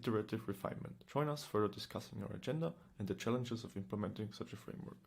iterative refinement. Join us further discussing our agenda and the challenges of implementing such a framework.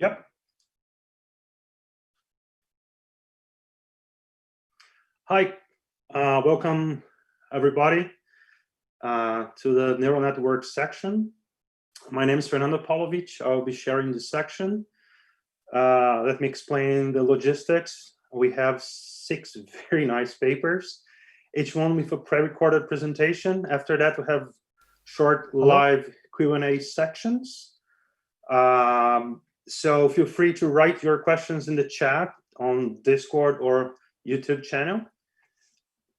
Yep. Hi, welcome everybody to the neural network section. My name is Fernando Paulovich. I'll be sharing this section. Let me explain the logistics. We have 6 very nice papers, each one with a pre-recorded presentation. After that, we have short live Q&A sections. So feel free to write your questions in the chat on Discord or YouTube channel.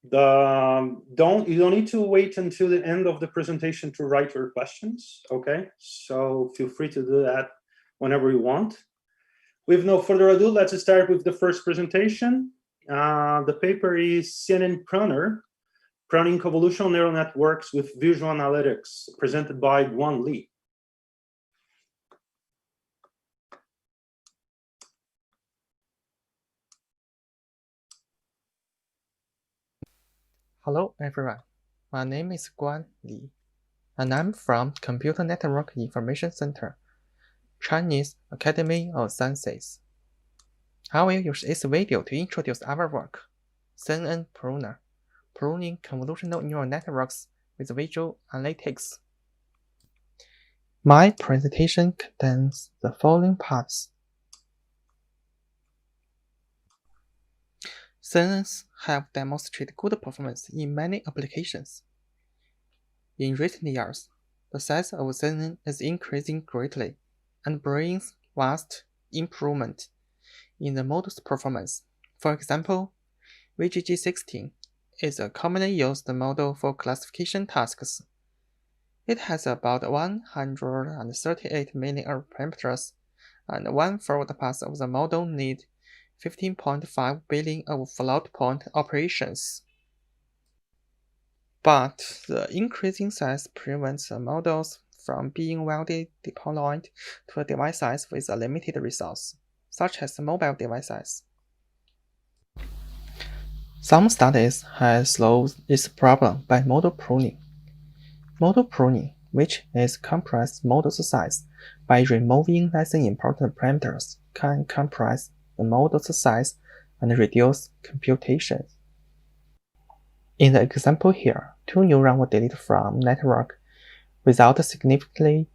You don't need to wait until the end of the presentation to write your questions, okay? So feel free to do that whenever you want. With no further ado, let's start with the first presentation. The paper is CNNPruner, Pruning convolutional neural networks with visual analytics, presented by Guan Li. Hello everyone, my name is Guan Li, and I'm from Computer Network Information Center, Chinese Academy of Sciences. I will use this video to introduce our work, CNNPruner, Pruning Convolutional Neural Networks with Visual Analytics. My presentation contains the following parts. CNNs have demonstrated good performance in many applications. In recent years, the size of CNN is increasing greatly and brings vast improvement in the model's performance. For example, VGG16 is a commonly used model for classification tasks. It has about 138 million parameters, and one-fold pass of the model needs 15.5 billion of float-point operations. But the increasing size prevents the models from being widely deployed to devices with a limited resource, such as mobile devices. Some studies have solved this problem by model pruning. Model pruning, which is compress model's size by removing less important parameters, can compress the model's size and reduce computation. In the example here, two neurons were deleted from network without significantly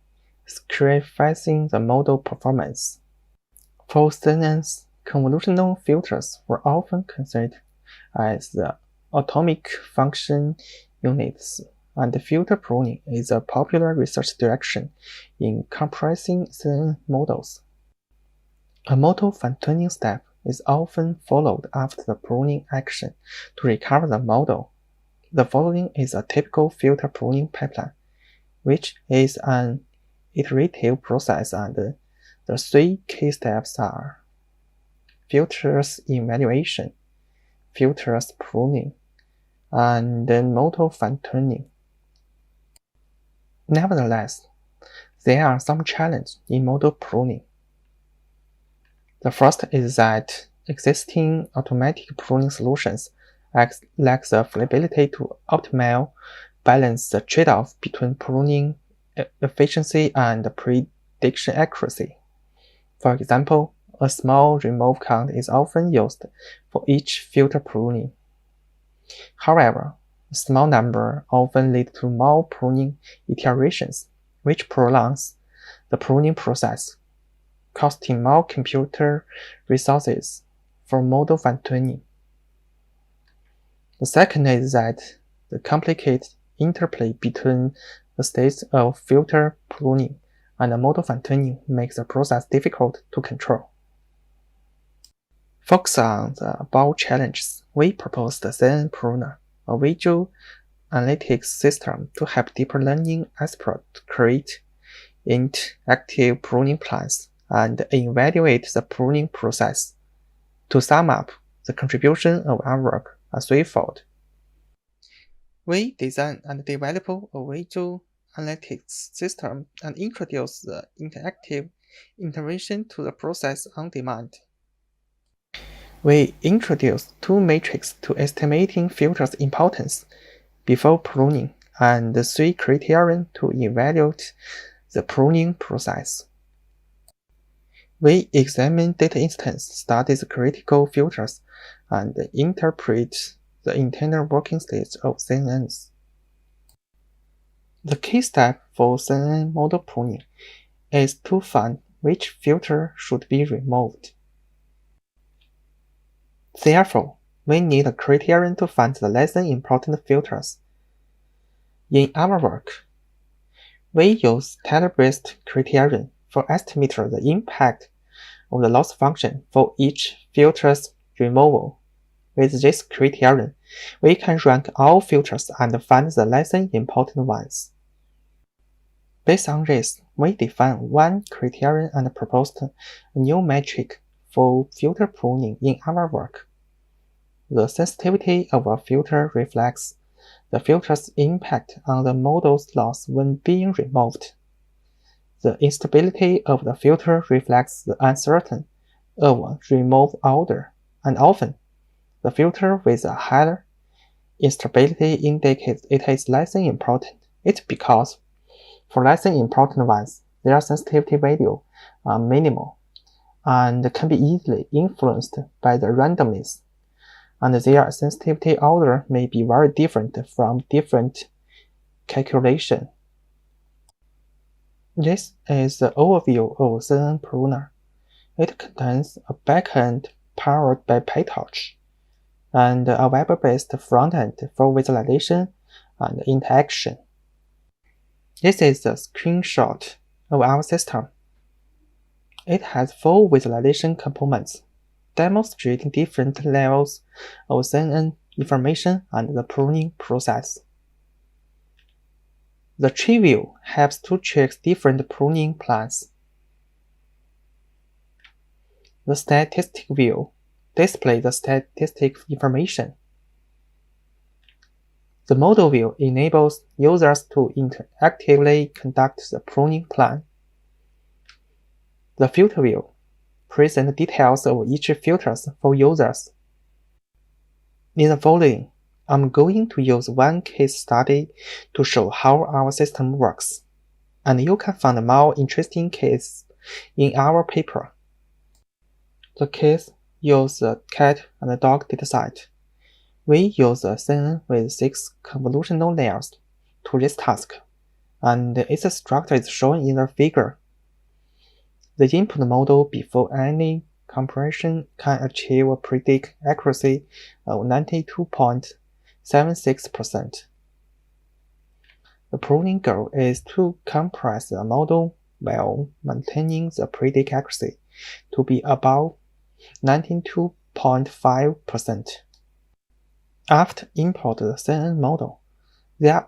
sacrificing the model performance. For CNNs, convolutional filters were often considered as the atomic function units, and filter pruning is a popular research direction in compressing CNN models. A model fine-tuning step is often followed after the pruning action to recover the model. The following is a typical filter pruning pipeline, which is an iterative process, and the three key steps are filters evaluation, filters pruning, and then model fine-tuning. Nevertheless, there are some challenges in model pruning. The first is that existing automatic pruning solutions lack the flexibility to optimally balance the trade-off between pruning efficiency and prediction accuracy. For example, a small remove count is often used for each filter pruning. However, a small number often lead to more pruning iterations, which prolongs the pruning process, costing more computer resources for model fine-tuning. The second is that the complicated interplay between the states of filter pruning and model fine-tuning makes the process difficult to control. Focus on the above challenges, we proposed the CNNPruner, a visual analytics system to help deep learning experts create interactive pruning plans and evaluate the pruning process. To sum up, the contribution of our work are threefold. We design and develop a visual analytics system and introduce the interactive intervention to the process on demand. We introduce two metrics to estimating filters' importance before pruning and three criteria to evaluate the pruning process. We examine data instance, study the critical filters, and interpret the internal working states of CNNs. The key step for CNN model pruning is to find which filter should be removed. Therefore, we need a criterion to find the less important filters. In our work, we use tailor-based criterion for estimating the impact of the loss function for each filter's removal. With this criterion, we can rank all filters and find the less important ones. Based on this, we define one criterion and proposed a new metric for filter pruning in our work. The sensitivity of a filter reflects the filter's impact on the model's loss when being removed. The instability of the filter reflects the uncertainty of a removed order, and often, the filter with a higher instability indicates it is less important. It's because, for less important ones, their sensitivity value are minimal and can be easily influenced by the randomness, and their sensitivity order may be very different from different calculations. This is the overview of CNNPruner. It contains a backend powered by PyTorch and a web-based frontend for visualization and interaction. This is a screenshot of our system. It has 4 visualization components, demonstrating different levels of CNN information and the pruning process. The tree view helps to check different pruning plans. The statistic view displays the statistic information. The model view enables users to interactively conduct the pruning plan. The filter view presents details of each filter for users. In the following, I'm going to use one case study to show how our system works, and you can find more interesting cases in our paper. The case uses the cat and dog dataset. We use a CNN with 6 convolutional layers to this task, and its structure is shown in the figure. The input model before any compression can achieve a predict accuracy of 92.76%. The pruning goal is to compress the model while maintaining the predict accuracy to be above 92.5%. After import the CNN model, there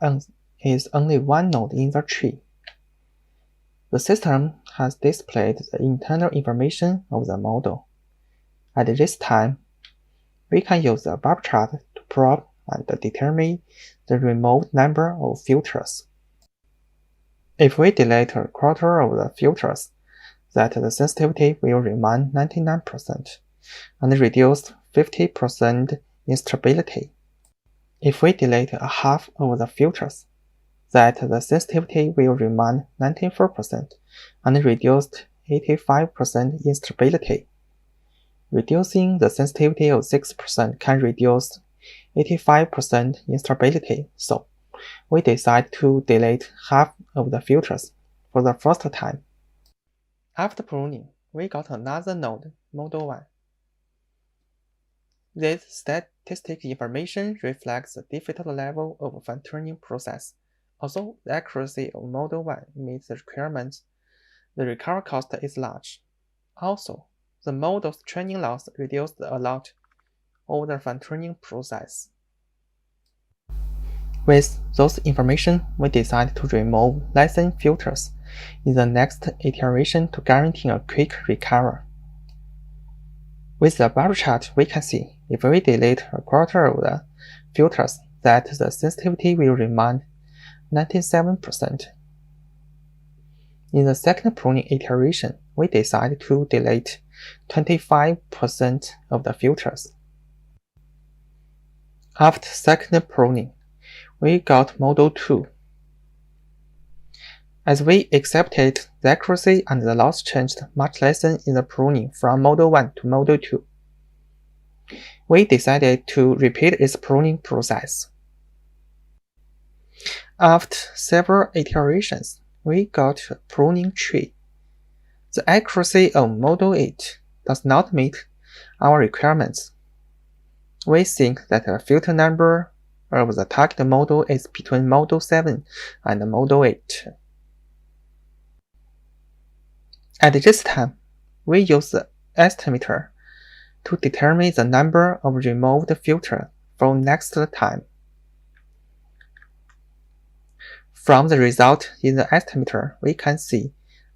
is only one node in the tree. The system has displayed the internal information of the model. At this time, we can use the bar chart to probe and determine the removed number of filters. If we delete a quarter of the filters, that the sensitivity will remain 99% and reduce 50% instability. If we delete a half of the filters, that the sensitivity will remain 94% and reduced 85% instability. Reducing the sensitivity of 6% can reduce 85% instability, so we decide to delete half of the filters for the first time. After pruning, we got another node, model 1. This statistic information reflects the difficult level of fine-tuning process. Although the accuracy of model 1 meets the requirements, the recovery cost is large. Also, the model's training loss reduced a lot over the fine-tuning process. With those information, we decide to remove lesson filters in the next iteration to guarantee a quick recovery. With the bar chart, we can see if we delete a quarter of the filters, that the sensitivity will remain 97%. In the second pruning iteration, we decide to delete 25% of the filters. After second pruning, we got model 2. As we accepted, the accuracy and the loss changed much less in the pruning from model 1 to model 2. We decided to repeat its pruning process. After several iterations, we got a pruning tree. The accuracy of model 8 does not meet our requirements. We think that the filter number of the target model is between model 7 and model 8. At this time, we use the estimator to determine the number of removed filters for next time. From the result in the estimator, we can see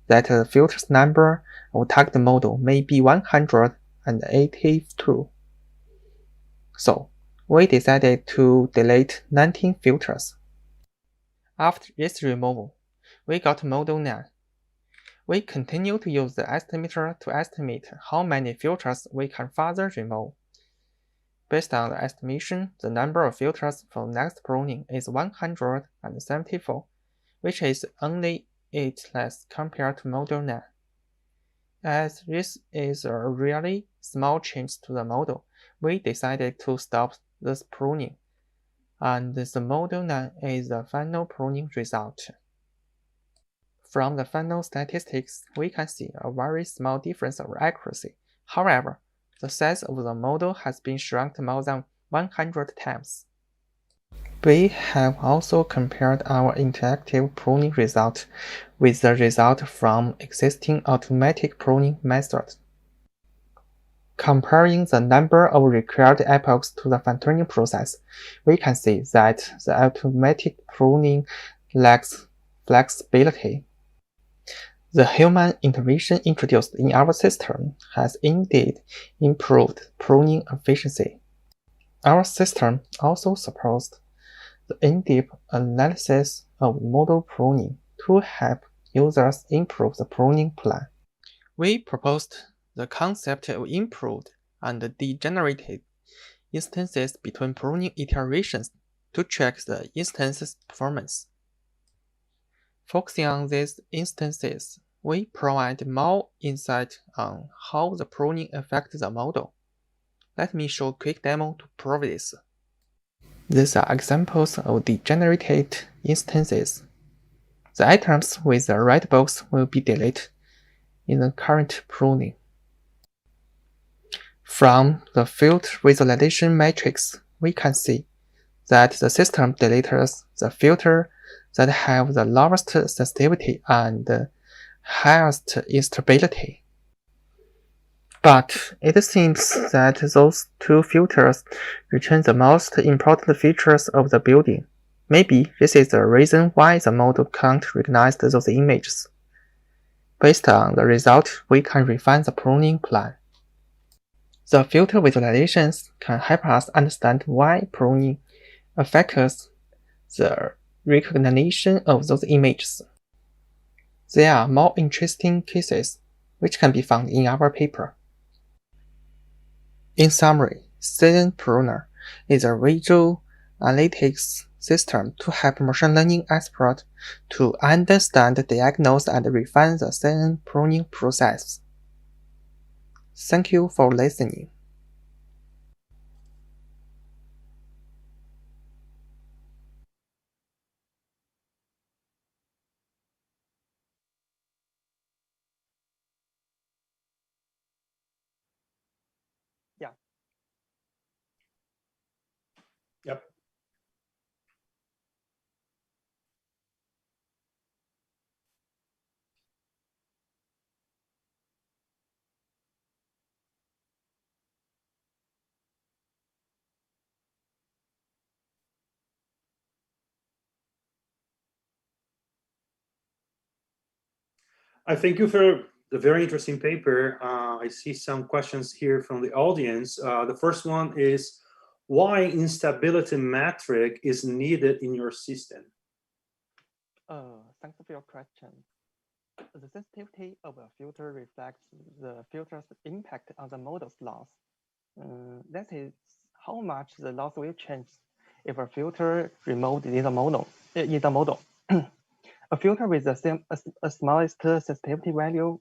that the filter's number of target model may be 182. So, we decided to delete 19 filters. After its removal, we got model none. We continue to use the estimator to estimate how many filters we can further remove. Based on the estimation, the number of filters for next pruning is 174, which is only 8 less compared to model none. As this is a really small change to the model, we decided to stop this pruning, and the model none is the final pruning result. From the final statistics, we can see a very small difference of accuracy. However, the size of the model has been shrunk more than 100 times. We have also compared our interactive pruning result with the result from existing automatic pruning methods. Comparing the number of required epochs to the fine-tuning process, we can see that the automatic pruning lacks flexibility. The human intervention introduced in our system has indeed improved pruning efficiency. Our system also supports the in-depth analysis of model pruning to help users improve the pruning plan. We proposed the concept of improved and degenerated instances between pruning iterations to track the instance's performance. Focusing on these instances, we provide more insight on how the pruning affects the model. Let me show a quick demo to prove this. These are examples of degenerated instances. The items with the red box will be deleted in the current pruning. From the field visualization matrix, we can see that the system deletes the filter that have the lowest sensitivity and highest instability. But it seems that those two filters retain the most important features of the building. Maybe this is the reason why the model can't recognize those images. Based on the result, we can refine the pruning plan. The filter visualizations can help us understand why pruning affects the recognition of those images. There are more interesting cases, which can be found in our paper. In summary, CNNPruner is a visual analytics system to help machine learning experts to understand, diagnose, and refine the CNN pruning process. Thank you for listening. Yep. I thank you for the very interesting paper. I see some questions here from the audience. The first one is, why instability metric is needed in your system? Thanks for your question. The sensitivity of a filter reflects the filter's impact on the model's loss. That is how much the loss will change if a filter removed in the model. A filter with the smallest sensitivity value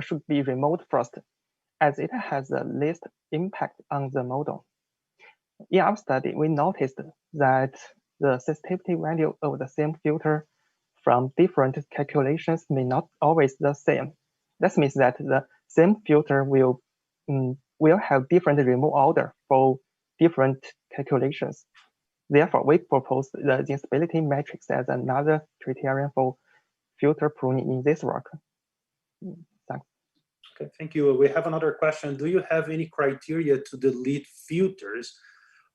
should be removed first, as it has the least impact on the model. In our study, we noticed that the sensitivity value of the same filter from different calculations may not always the same. That means that the same filter will have different removal order for different calculations. Therefore, we propose the instability matrix as another criterion for filter pruning in this work. Thanks. Okay, thank you. We have another question. Do you have any criteria to delete filters?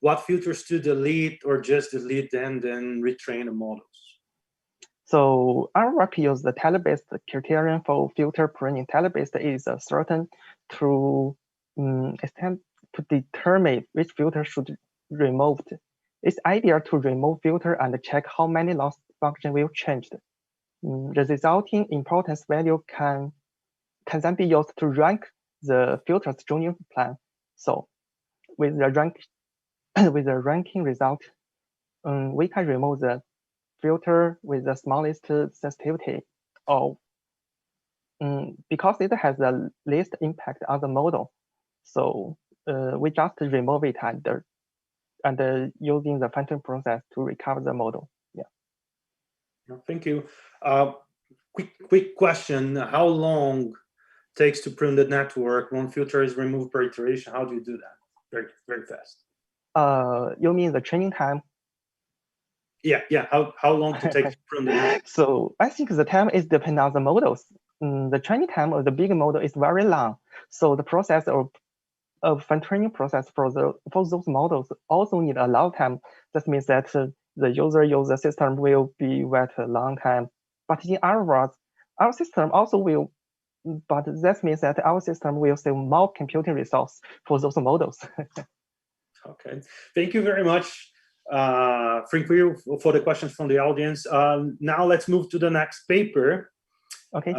What filters to delete, or just delete them, then retrain the models? So our work uses the tile-based criterion for filter pruning. Tile-based is certain to determine which filter should removed. It's ideal to remove filter and check how many loss function will changed. The resulting importance value can then be used to rank the filter's joining plan. So with the ranking result, we can remove the filter with the smallest sensitivity, or because it has the least impact on the model. So we just remove it and using the fine-tuning process to recover the model. Yeah. Thank you. Quick question: how long takes to prune the network? One filter is removed per iteration. How do you do that? Very fast. You mean the training time? Yeah. How long to take to prune the network? So I think the time is dependent on the models. The training time of the big model is very long. So the process of fine-tuning process for those models also need a lot of time. That means that the user system will be wait a long time. But in other words, our system also will, but that means that our system will save more computing resource for those models. Okay, thank you very much, Frank, for the questions from the audience. Now let's move to the next paper. Okay.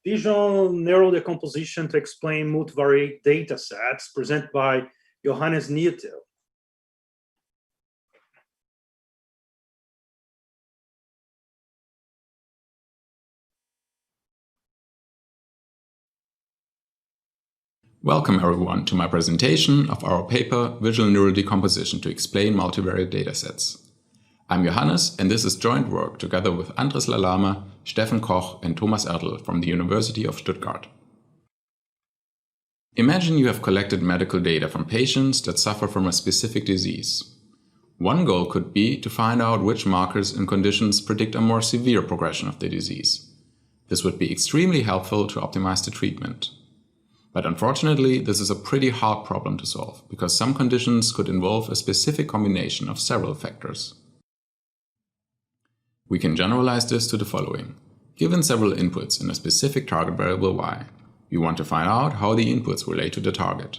Visual neural decomposition to explain multivariate data sets, presented by Johannes Knittel. Welcome everyone to my presentation of our paper Visual Neural Decomposition to Explain Multivariate Datasets. I'm Johannes, and this is joint work together with Andrés Lalama, Steffen Koch and Thomas Ertl from the University of Stuttgart. Imagine you have collected medical data from patients that suffer from a specific disease. One goal could be to find out which markers and conditions predict a more severe progression of the disease. This would be extremely helpful to optimize the treatment. But unfortunately, this is a pretty hard problem to solve, because some conditions could involve a specific combination of several factors. We can generalize this to the following. Given several inputs and a specific target variable y, we want to find out how the inputs relate to the target.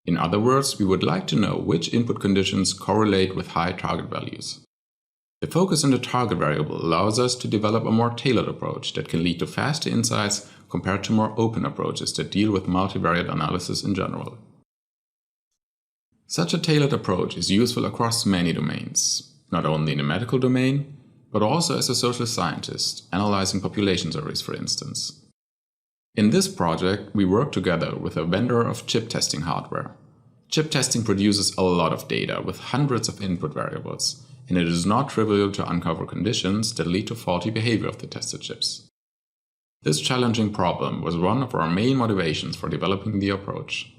In other words, we would like to know which input conditions correlate with high target values. The focus on the target variable allows us to develop a more tailored approach that can lead to faster insights compared to more open approaches that deal with multivariate analysis in general. Such a tailored approach is useful across many domains, not only in the medical domain, but also as a social scientist, analyzing population surveys, for instance. In this project, we work together with a vendor of chip testing hardware. Chip testing produces a lot of data with hundreds of input variables, and it is not trivial to uncover conditions that lead to faulty behavior of the tested chips. This challenging problem was one of our main motivations for developing the approach.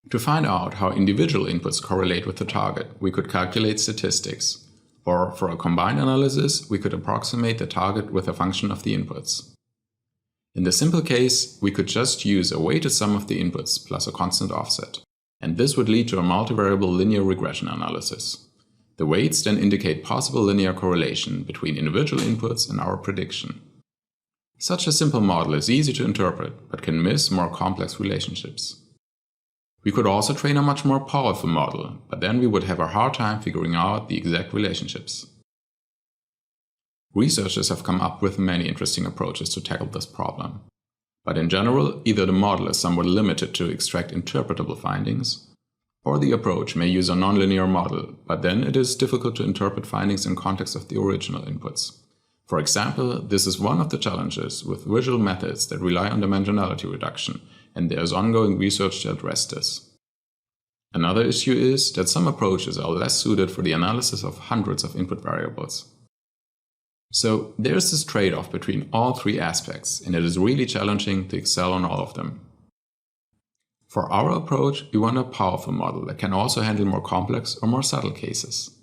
To find out how individual inputs correlate with the target, we could calculate statistics, or for a combined analysis, we could approximate the target with a function of the inputs. In the simple case, we could just use a weighted sum of the inputs plus a constant offset, and this would lead to a multivariable linear regression analysis. The weights then indicate possible linear correlation between individual inputs and our prediction. Such a simple model is easy to interpret, but can miss more complex relationships. We could also train a much more powerful model, but then we would have a hard time figuring out the exact relationships. Researchers have come up with many interesting approaches to tackle this problem. But in general, either the model is somewhat limited to extract interpretable findings, or the approach may use a nonlinear model, but then it is difficult to interpret findings in context of the original inputs. For example, this is one of the challenges with visual methods that rely on dimensionality reduction, and there is ongoing research to address this. Another issue is that some approaches are less suited for the analysis of hundreds of input variables. So there is this trade-off between all three aspects, and it is really challenging to excel on all of them. For our approach, we want a powerful model that can also handle more complex or more subtle cases.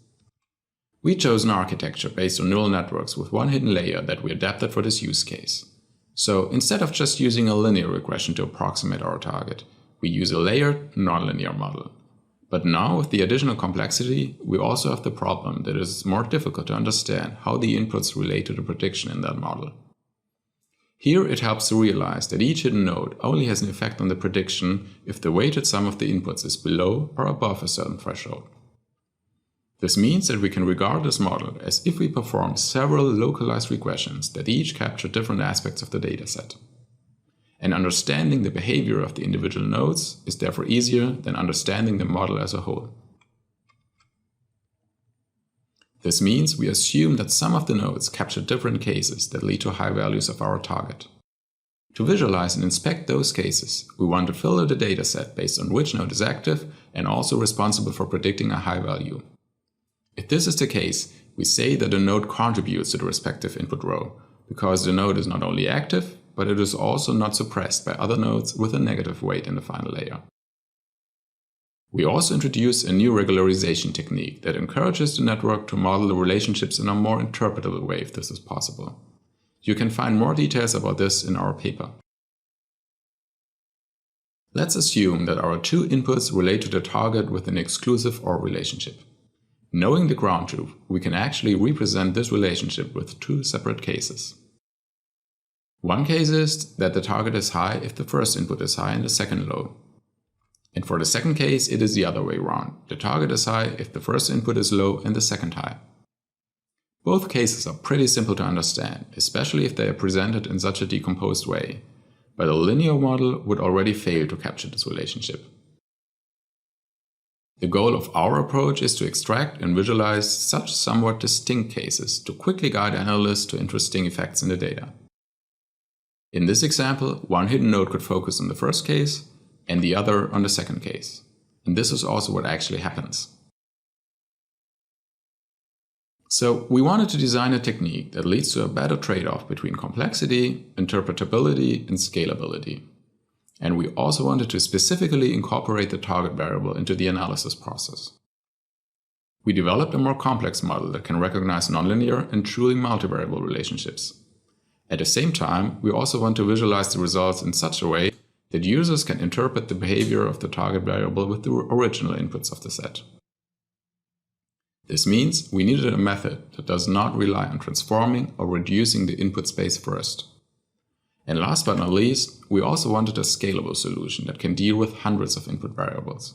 We chose an architecture based on neural networks with one hidden layer that we adapted for this use case. So instead of just using a linear regression to approximate our target, we use a layered, nonlinear model. But now, with the additional complexity, we also have the problem that it is more difficult to understand how the inputs relate to the prediction in that model. Here it helps to realize that each hidden node only has an effect on the prediction if the weighted sum of the inputs is below or above a certain threshold. This means that we can regard this model as if we perform several localized regressions that each capture different aspects of the dataset. And understanding the behavior of the individual nodes is therefore easier than understanding the model as a whole. This means we assume that some of the nodes capture different cases that lead to high values of our target. To visualize and inspect those cases, we want to filter the dataset based on which node is active and also responsible for predicting a high value. If this is the case, we say that a node contributes to the respective input row, because the node is not only active, but it is also not suppressed by other nodes with a negative weight in the final layer. We also introduce a new regularization technique that encourages the network to model the relationships in a more interpretable way if this is possible. You can find more details about this in our paper. Let's assume that our two inputs relate to the target with an exclusive OR relationship. Knowing the ground truth, we can actually represent this relationship with two separate cases. One case is that the target is high if the first input is high and the second low. And for the second case, it is the other way around. The target is high if the first input is low and the second high. Both cases are pretty simple to understand, especially if they are presented in such a decomposed way, but a linear model would already fail to capture this relationship. The goal of our approach is to extract and visualize such somewhat distinct cases to quickly guide analysts to interesting effects in the data. In this example, one hidden node could focus on the first case and the other on the second case. And this is also what actually happens. So we wanted to design a technique that leads to a better trade-off between complexity, interpretability, and scalability. And we also wanted to specifically incorporate the target variable into the analysis process. We developed a more complex model that can recognize nonlinear and truly multivariable relationships. At the same time, we also want to visualize the results in such a way that users can interpret the behavior of the target variable with the original inputs of the set. This means we needed a method that does not rely on transforming or reducing the input space first. And last but not least, we also wanted a scalable solution that can deal with hundreds of input variables.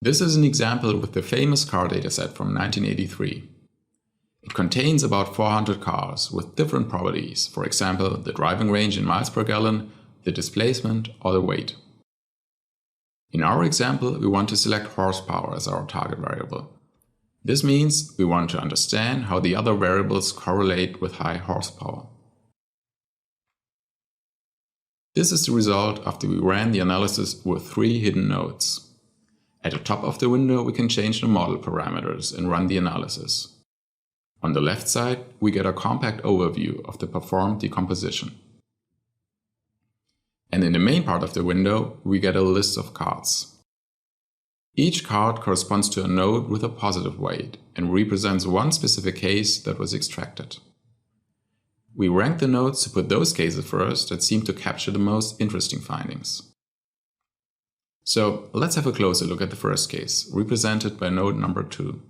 This is an example with the famous car dataset from 1983. It contains about 400 cars with different properties, for example, the driving range in miles per gallon, the displacement, or the weight. In our example, we want to select horsepower as our target variable. This means we want to understand how the other variables correlate with high horsepower. This is the result after we ran the analysis with 3 hidden nodes. At the top of the window, we can change the model parameters and run the analysis. On the left side, we get a compact overview of the performed decomposition. And in the main part of the window, we get a list of cards. Each card corresponds to a node with a positive weight and represents one specific case that was extracted. We rank the nodes to put those cases first that seem to capture the most interesting findings. So let's have a closer look at the first case, represented by node number 2.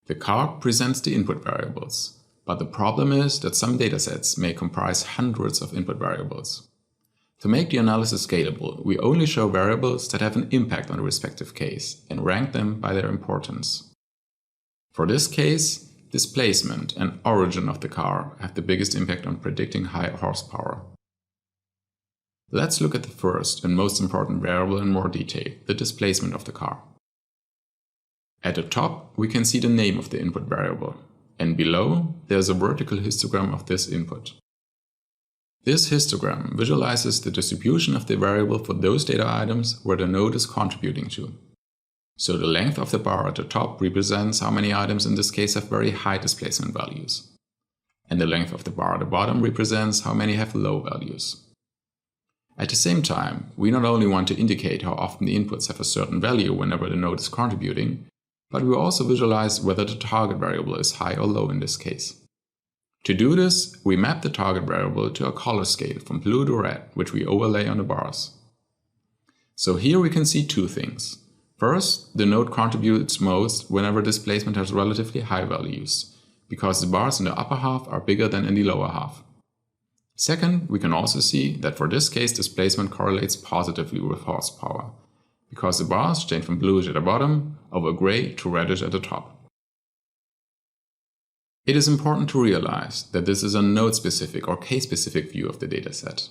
The card presents the input variables, but the problem is that some datasets may comprise hundreds of input variables. To make the analysis scalable, we only show variables that have an impact on the respective case and rank them by their importance. For this case, displacement and origin of the car have the biggest impact on predicting high horsepower. Let's look at the first and most important variable in more detail, the displacement of the car. At the top, we can see the name of the input variable, and below there's a vertical histogram of this input. This histogram visualizes the distribution of the variable for those data items where the node is contributing to. So the length of the bar at the top represents how many items in this case have very high displacement values. And the length of the bar at the bottom represents how many have low values. At the same time, we not only want to indicate how often the inputs have a certain value whenever the node is contributing, but we also visualize whether the target variable is high or low in this case. To do this, we map the target variable to a color scale from blue to red, which we overlay on the bars. So here we can see two things. First, the node contributes most whenever displacement has relatively high values, because the bars in the upper half are bigger than in the lower half. Second, we can also see that for this case displacement correlates positively with horsepower, because the bars change from bluish at the bottom over gray to reddish at the top. It is important to realize that this is a node-specific or case-specific view of the dataset.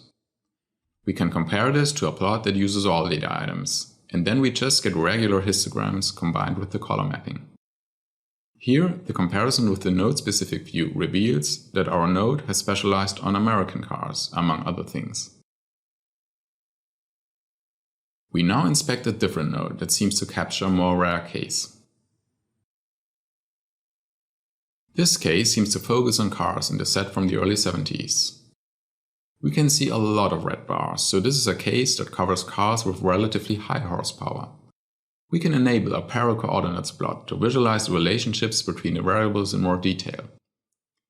We can compare this to a plot that uses all data items, and then we just get regular histograms combined with the color mapping. Here, the comparison with the node-specific view reveals that our node has specialized on American cars, among other things. We now inspect a different node that seems to capture a more rare case. This case seems to focus on cars in the set from the early 70s. We can see a lot of red bars, so this is a case that covers cars with relatively high horsepower. We can enable a parallel coordinates plot to visualize the relationships between the variables in more detail.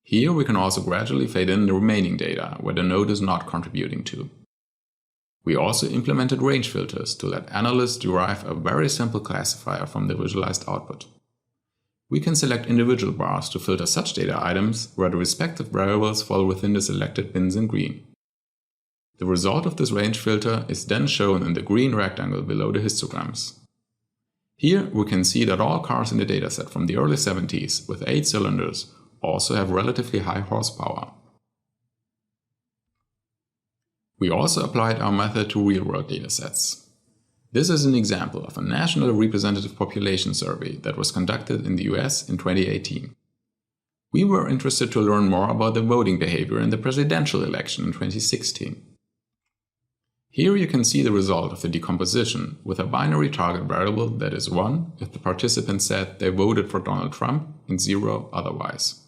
Here we can also gradually fade in the remaining data where the node is not contributing to. We also implemented range filters to let analysts derive a very simple classifier from the visualized output. We can select individual bars to filter such data items where the respective variables fall within the selected bins in green. The result of this range filter is then shown in the green rectangle below the histograms. Here we can see that all cars in the dataset from the early 70s with 8 cylinders also have relatively high horsepower. We also applied our method to real-world datasets. This is an example of a national representative population survey that was conducted in the US in 2018. We were interested to learn more about the voting behavior in the presidential election in 2016. Here you can see the result of the decomposition with a binary target variable that is 1 if the participant said they voted for Donald Trump and 0 otherwise.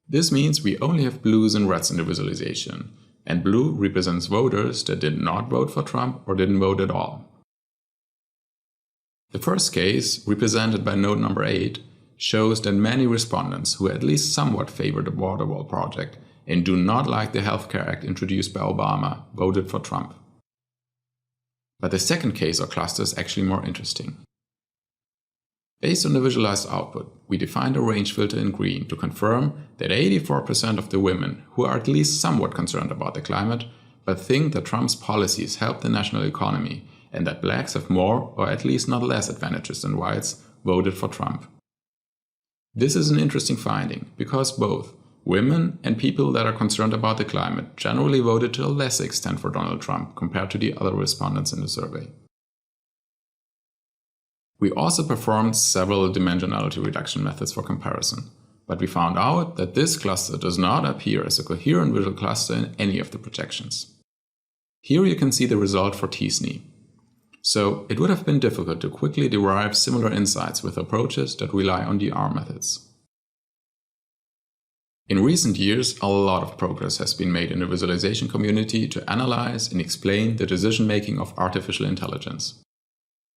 This means we only have blues and reds in the visualization, and blue represents voters that did not vote for Trump or didn't vote at all. The first case, represented by node number 8, shows that many respondents who at least somewhat favor the border wall project and do not like the Healthcare Act introduced by Obama voted for Trump. But the second case or cluster is actually more interesting. Based on the visualized output, we defined a range filter in green to confirm that 84% of the women who are at least somewhat concerned about the climate but think that Trump's policies help the national economy and that blacks have more or at least not less advantages than whites voted for Trump. This is an interesting finding because both women and people that are concerned about the climate generally voted to a lesser extent for Donald Trump compared to the other respondents in the survey. We also performed several dimensionality reduction methods for comparison, but we found out that this cluster does not appear as a coherent visual cluster in any of the projections. Here you can see the result for t-SNE. So it would have been difficult to quickly derive similar insights with approaches that rely on DR methods. In recent years, a lot of progress has been made in the visualization community to analyze and explain the decision-making of artificial intelligence.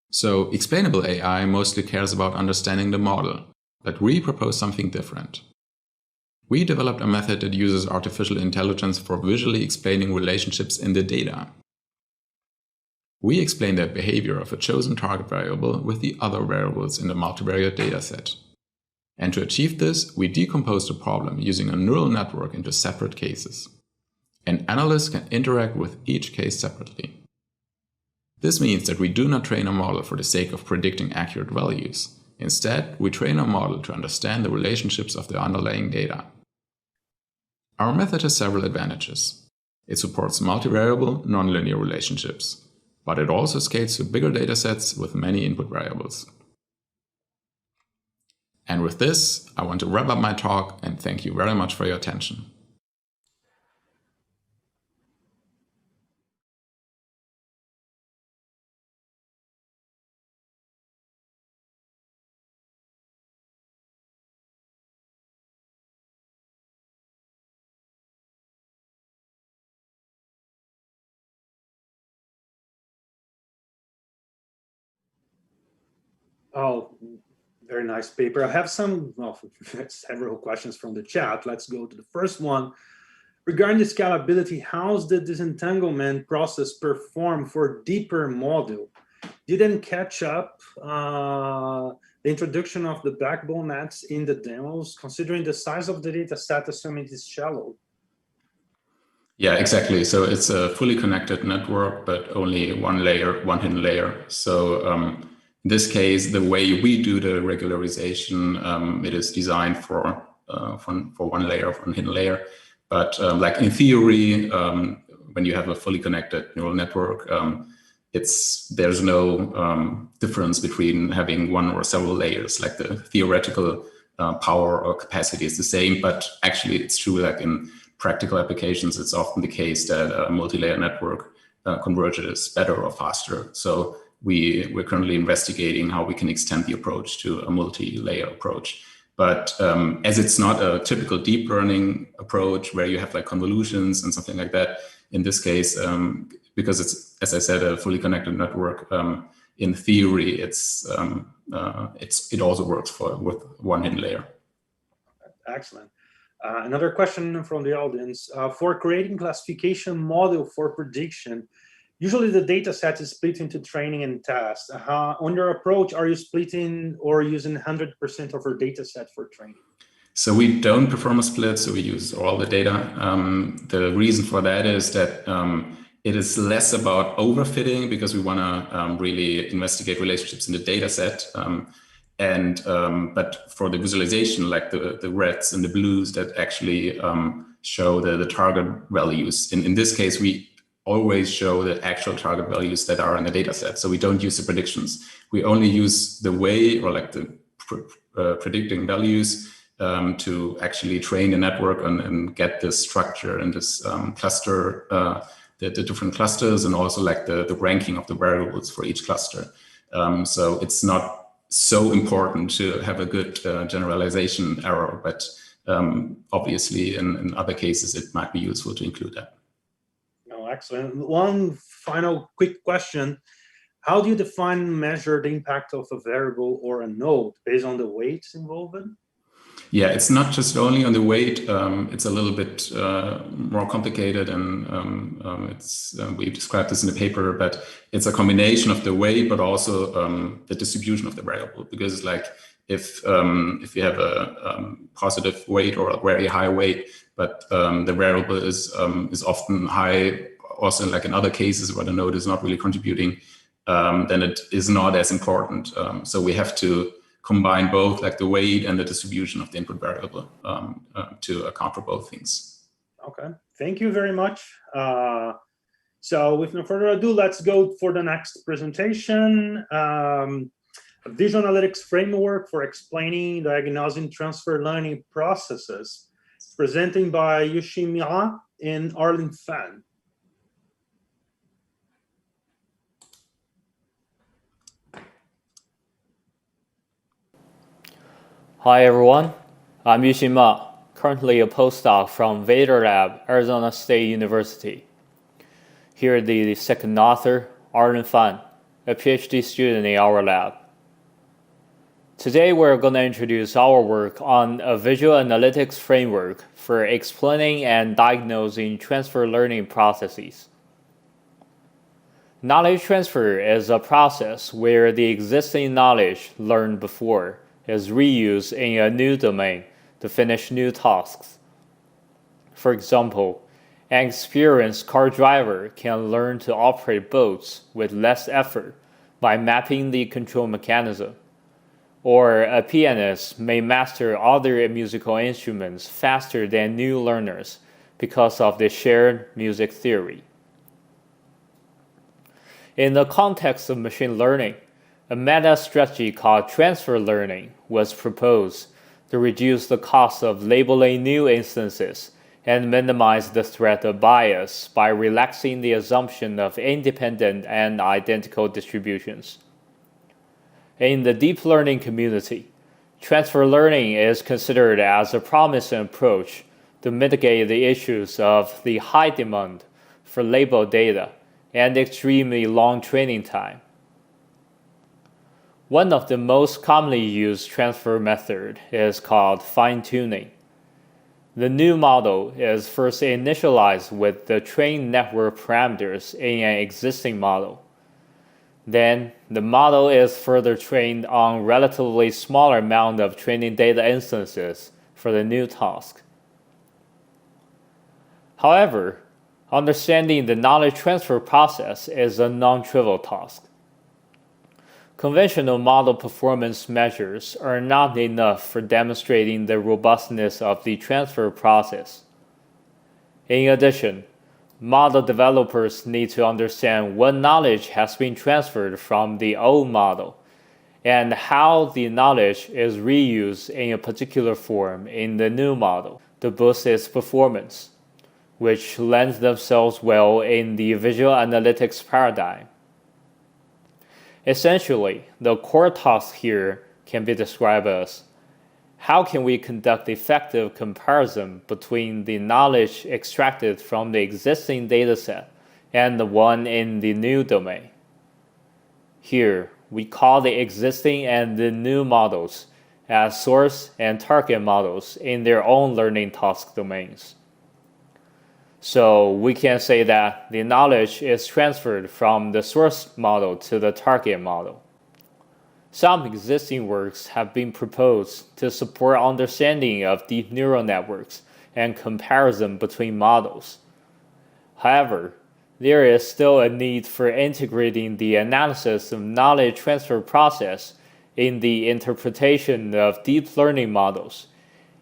So, explainable AI mostly cares about understanding the model, but we propose something different. We developed a method that uses artificial intelligence for visually explaining relationships in the data. We explain the behavior of a chosen target variable with the other variables in the multivariate dataset. And to achieve this, we decompose the problem using a neural network into separate cases. And analysts can interact with each case separately. This means that we do not train a model for the sake of predicting accurate values. Instead, we train a model to understand the relationships of the underlying data. Our method has several advantages. It supports multivariable, nonlinear relationships, but it also scales to bigger datasets with many input variables. And with this, I want to wrap up my talk and thank you very much for your attention. Oh, very nice paper. I have several questions from the chat. Let's go to the first one. Regarding the scalability, how's the disentanglement process perform for deeper model? Didn't catch up the introduction of the backbone nets in the demos, considering the size of the data set, assuming it is shallow. Yeah, exactly. So it's a fully connected network, but only one layer, one hidden layer. So in this case, the way we do the regularization, it is designed for one layer, one hidden layer. But like in theory, when you have a fully connected neural network, there's no difference between having one or several layers. Like the theoretical power or capacity is the same, but actually it's true that in practical applications, it's often the case that a multi-layer network converged is better or faster. So we're currently investigating how we can extend the approach to a multi-layer approach. But as it's not a typical deep learning approach where you have like convolutions and something like that, in this case, because it's, as I said, a fully connected network, in theory, it also works with one hidden layer. Excellent. Another question from the audience. For creating classification model for prediction, usually the data set is split into training and test. On your approach, are you splitting or using 100% of your data set for training? So we don't perform a split, so we use all the data. The reason for that is that it is less about overfitting because we want to really investigate relationships in the data set. But for the visualization, like the reds and the blues that actually show the target values. In this case, we always show the actual target values that are in the data set. So we don't use the predictions. We only use the way or like the predicting values to actually train the network and get this structure and this cluster, the different clusters, and also like the ranking of the variables for each cluster. So it's not so important to have a good generalization error, but obviously in other cases it might be useful to include that. Oh, excellent. One final quick question. How do you define and measure the impact of a variable or a node based on the weights involved? Yeah, it's not just only on the weight. It's a little bit more complicated, and we described this in the paper. But it's a combination of the weight, but also the distribution of the variable. Because, like, if you have a positive weight or a very high weight, but the variable is often high, also like in other cases where the node is not really contributing, then it is not as important. So we have to combine both, like the weight and the distribution of the input variable, to account for both things. Okay, thank you very much. So with no further ado, let's go for the next presentation. A visual analytics framework for explaining diagnosing transfer learning processes, presenting by Yuxin Ma and Arlen. Hi everyone, I'm Yuxin Ma, currently a postdoc from VIS Lab, Arizona State University. Here the second author, Arlen, a PhD student in our lab. Today we're going to introduce our work on a visual analytics framework for explaining and diagnosing transfer learning processes. Knowledge transfer is a process where the existing knowledge learned before is reused in a new domain to finish new tasks. For example, an experienced car driver can learn to operate boats with less effort by mapping the control mechanism. Or a pianist may master other musical instruments faster than new learners because of the shared music theory. In the context of machine learning, a meta strategy called transfer learning was proposed to reduce the cost of labeling new instances and minimize the threat of bias by relaxing the assumption of independent and identical distributions. In the deep learning community, transfer learning is considered as a promising approach to mitigate the issues of the high demand for labeled data and extremely long training time. One of the most commonly used transfer method is called fine-tuning. The new model is first initialized with the trained network parameters in an existing model. Then, the model is further trained on relatively smaller amount of training data instances for the new task. However, Understanding the knowledge transfer process is a non-trivial task. Conventional model performance measures are not enough for demonstrating the robustness of the transfer process. In addition, model developers need to understand what knowledge has been transferred from the old model and how the knowledge is reused in a particular form in the new model to boost its performance, which lends themselves well in the visual analytics paradigm. Essentially, the core task here can be described as: how can we conduct effective comparison between the knowledge extracted from the existing dataset and the one in the new domain? Here, we call the existing and the new models as source and target models in their own learning task domains. So we can say that the knowledge is transferred from the source model to the target model. Some existing works have been proposed to support understanding of deep neural networks and comparison between models. However, there is still a need for integrating the analysis of knowledge transfer process in the interpretation of deep learning models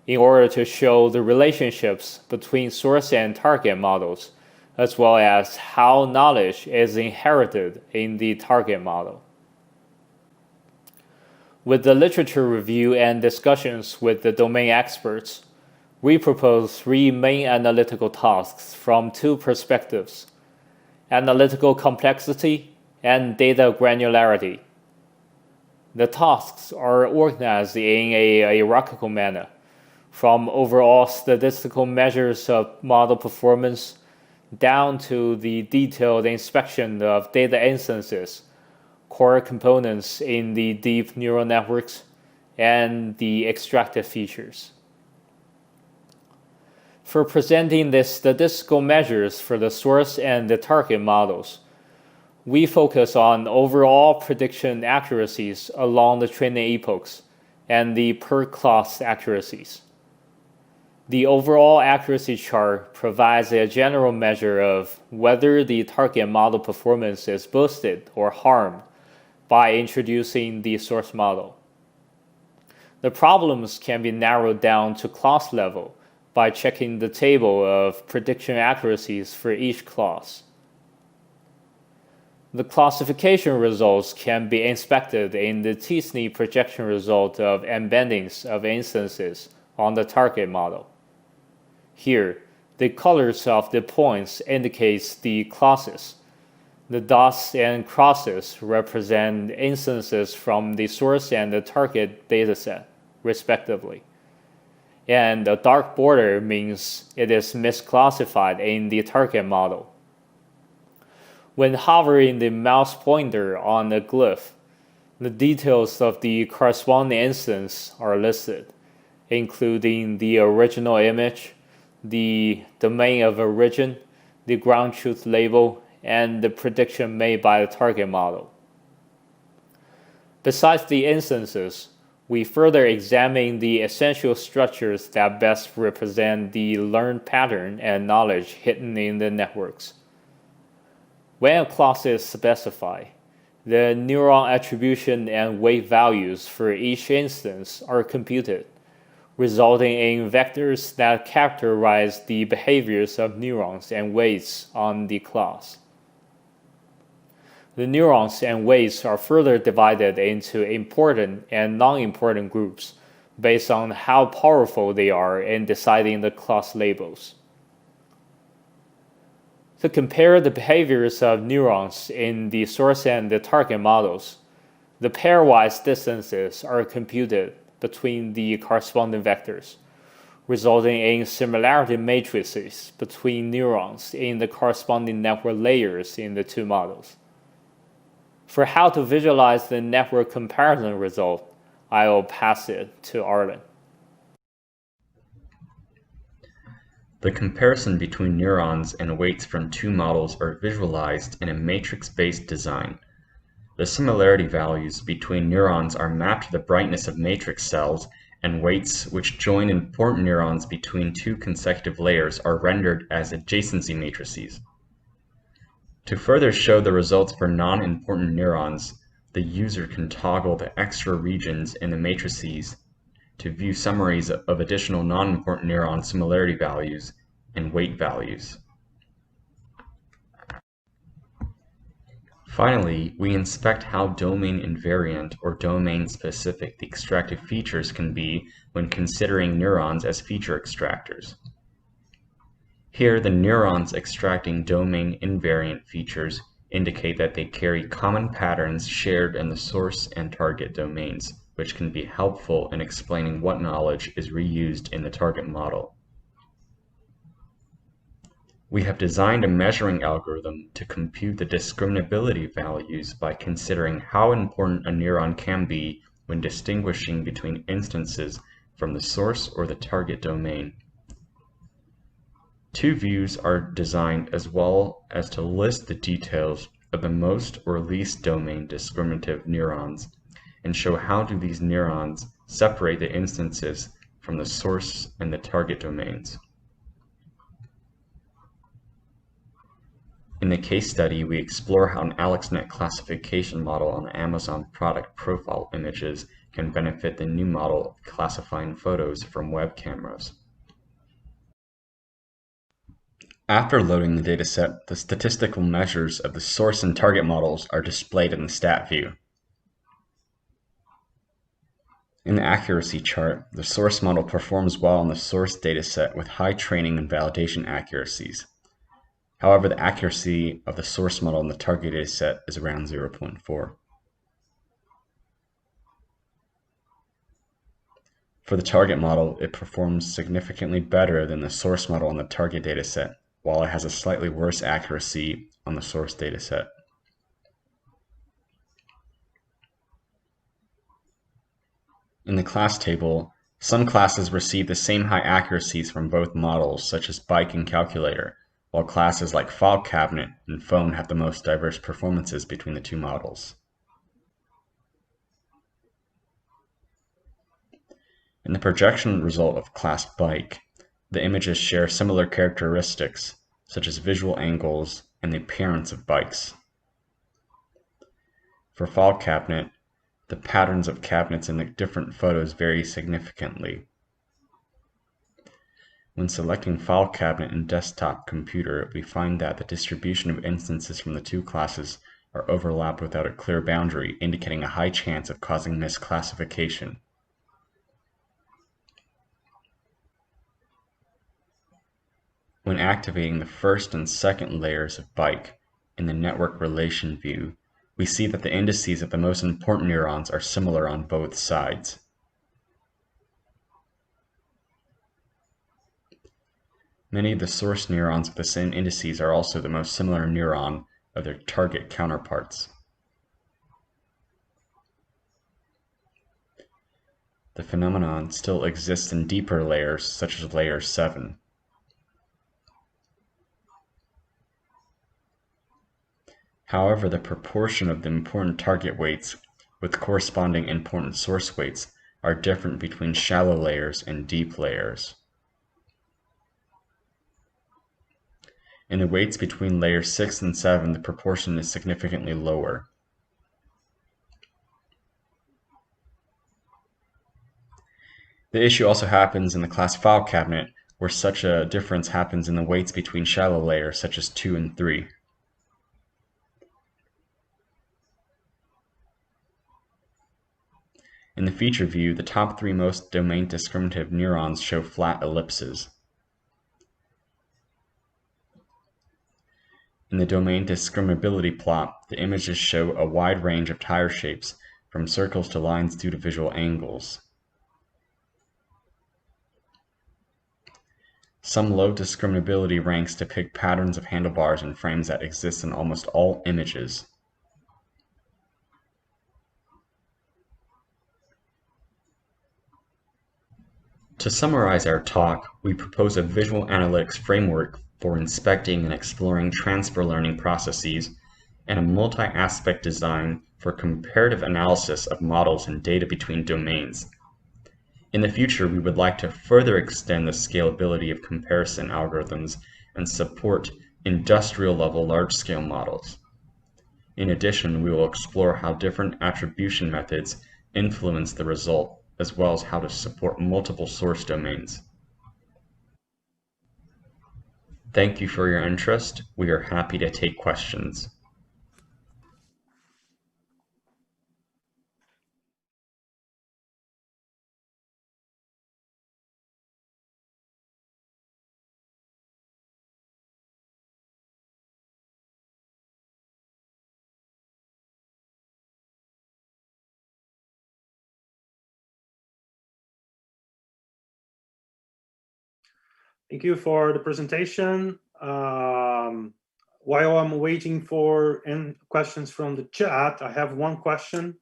in order to show the relationships between source and target models, as well as how knowledge is inherited in the target model. With the literature review and discussions with the domain experts, we propose 3 main analytical tasks from 2 perspectives: analytical complexity and data granularity. The tasks are organized in a hierarchical manner, from overall statistical measures of model performance down to the detailed inspection of data instances, core components in the deep neural networks, and the extracted features. For presenting the statistical measures for the source and the target models, we focus on overall prediction accuracies along the training epochs and the per-class accuracies. The overall accuracy chart provides a general measure of whether the target model performance is boosted or harmed by introducing the source model. The problems can be narrowed down to class level by checking the table of prediction accuracies for each class. The classification results can be inspected in the t-SNE projection result of embeddings of instances on the target model. Here, the colors of the points indicates the classes. The dots and crosses represent instances from the source and the target dataset, respectively. And a dark border means it is misclassified in the target model. When hovering the mouse pointer on a glyph, the details of the corresponding instance are listed, including the original image, the domain of origin, the ground truth label, and the prediction made by the target model. Besides the instances, we further examine the essential structures that best represent the learned pattern and knowledge hidden in the networks. When a class is specified, the neuron attribution and weight values for each instance are computed, resulting in vectors that characterize the behaviors of neurons and weights on the class. The neurons and weights are further divided into important and non-important groups based on how powerful they are in deciding the class labels. To compare the behaviors of neurons in the source and the target models, the pairwise distances are computed between the corresponding vectors, resulting in similarity matrices between neurons in the corresponding network layers in the 2 models. For how to visualize the network comparison result, I will pass it to Arlen. The comparison between neurons and weights from 2 models are visualized in a matrix-based design. The similarity values between neurons are mapped to the brightness of matrix cells and weights which join important neurons between two consecutive layers are rendered as adjacency matrices. To further show the results for non-important neurons, the user can toggle the extra regions in the matrices to view summaries of additional non-important neuron similarity values and weight values. Finally, we inspect how domain invariant or domain-specific the extracted features can be when considering neurons as feature extractors. Here, the neurons extracting domain invariant features indicate that they carry common patterns shared in the source and target domains, which can be helpful in explaining what knowledge is reused in the target model. We have designed a measuring algorithm to compute the discriminability values by considering how important a neuron can be when distinguishing between instances from the source or the target domain. Two views are designed as well as to list the details of the most or least domain discriminative neurons and show how do these neurons separate the instances from the source and the target domains. In the case study, we explore how an AlexNet classification model on Amazon product profile images can benefit the new model of classifying photos from web cameras. After loading the dataset, the statistical measures of the source and target models are displayed in the stat view. In the accuracy chart, the source model performs well on the source dataset with high training and validation accuracies. However, the accuracy of the source model in the target dataset is around 0.4. For the target model, it performs significantly better than the source model on the target dataset, while it has a slightly worse accuracy on the source dataset. In the class table, some classes receive the same high accuracies from both models, such as bike and calculator, while classes like file cabinet and phone have the most diverse performances between the two models. In the projection result of class bike, the images share similar characteristics, such as visual angles and the appearance of bikes. For file cabinet, the patterns of cabinets in the different photos vary significantly. When selecting file cabinet and desktop computer, we find that the distribution of instances from the two classes are overlapped without a clear boundary, indicating a high chance of causing misclassification. When activating the first and second layers of bike in the network relation view, we see that the indices of the most important neurons are similar on both sides. Many of the source neurons with the same indices are also the most similar neuron of their target counterparts. The phenomenon still exists in deeper layers, such as layer 7. However, the proportion of the important target weights with corresponding important source weights are different between shallow layers and deep layers. In the weights between layers 6 and 7, the proportion is significantly lower. The issue also happens in the class file cabinet, where such a difference happens in the weights between shallow layers such as 2 and 3. In the feature view, the top 3 most domain discriminative neurons show flat ellipses. In the domain discriminability plot, the images show a wide range of tire shapes, from circles to lines due to visual angles. Some low discriminability ranks depict patterns of handlebars and frames that exist in almost all images. To summarize our talk, we propose a visual analytics framework for inspecting and exploring transfer learning processes and a multi-aspect design for comparative analysis of models and data between domains. In the future, we would like to further extend the scalability of comparison algorithms and support industrial-level large-scale models. In addition, we will explore how different attribution methods influence the result, as well as how to support multiple source domains. Thank you for your interest. We are happy to take questions. Thank you for the presentation. While I'm waiting for questions from the chat, I have one question.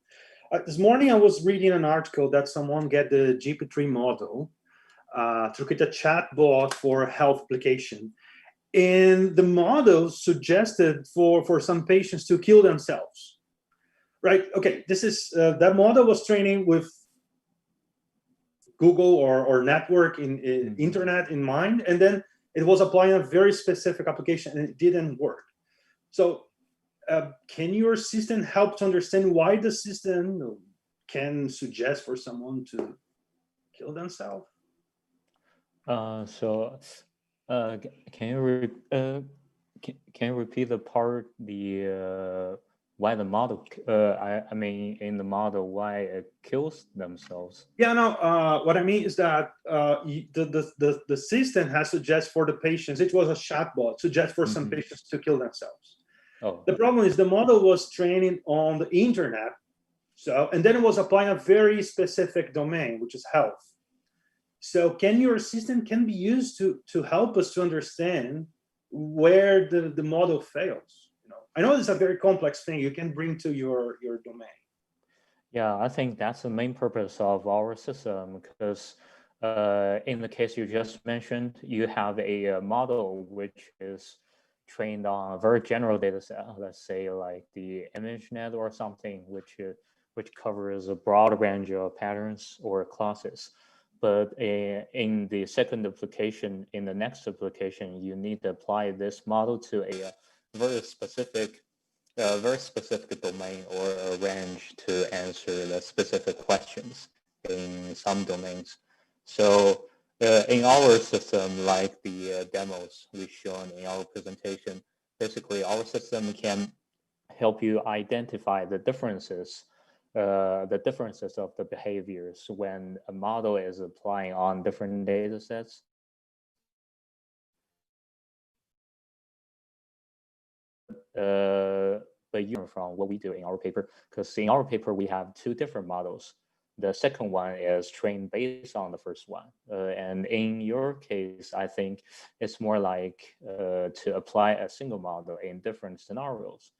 This morning I was reading an article that someone get the GP3 model to create a chatbot for health application. And the model suggested for some patients to kill themselves. Right, okay, this is, that model was training with Google or network in internet in mind, and then it was applying a very specific application and it didn't work. So can your system help to understand why the system can suggest for someone to kill themselves? Can you repeat the part, why the model, I mean, in the model, why it kills themselves? Yeah, no, what I mean is that the system has suggest for the patients, it was a chatbot, suggest for some patients to kill themselves. Oh. The problem is the model was training on the internet, and then it was applying a very specific domain, which is health. So can your system can be used to help us to understand where the model fails? You know, I know it's a very complex thing you can bring to your domain. Yeah, I think that's the main purpose of our system, because in the case you just mentioned, you have a model which is trained on a very general data set, let's say like the ImageNet or something, which covers a broad range of patterns or classes. But in the second application, in the next application, you need to apply this model to a very specific domain or a range to answer the specific questions in some domains. So in our system, like the demos we've shown in our presentation, basically our system can help you identify the differences of the behaviors when a model is applying on different data sets. But you learn from what we do in our paper, because in our paper we have two different models. The second one is trained based on the first one, and in your case, I think it's more like to apply a single model in different scenarios.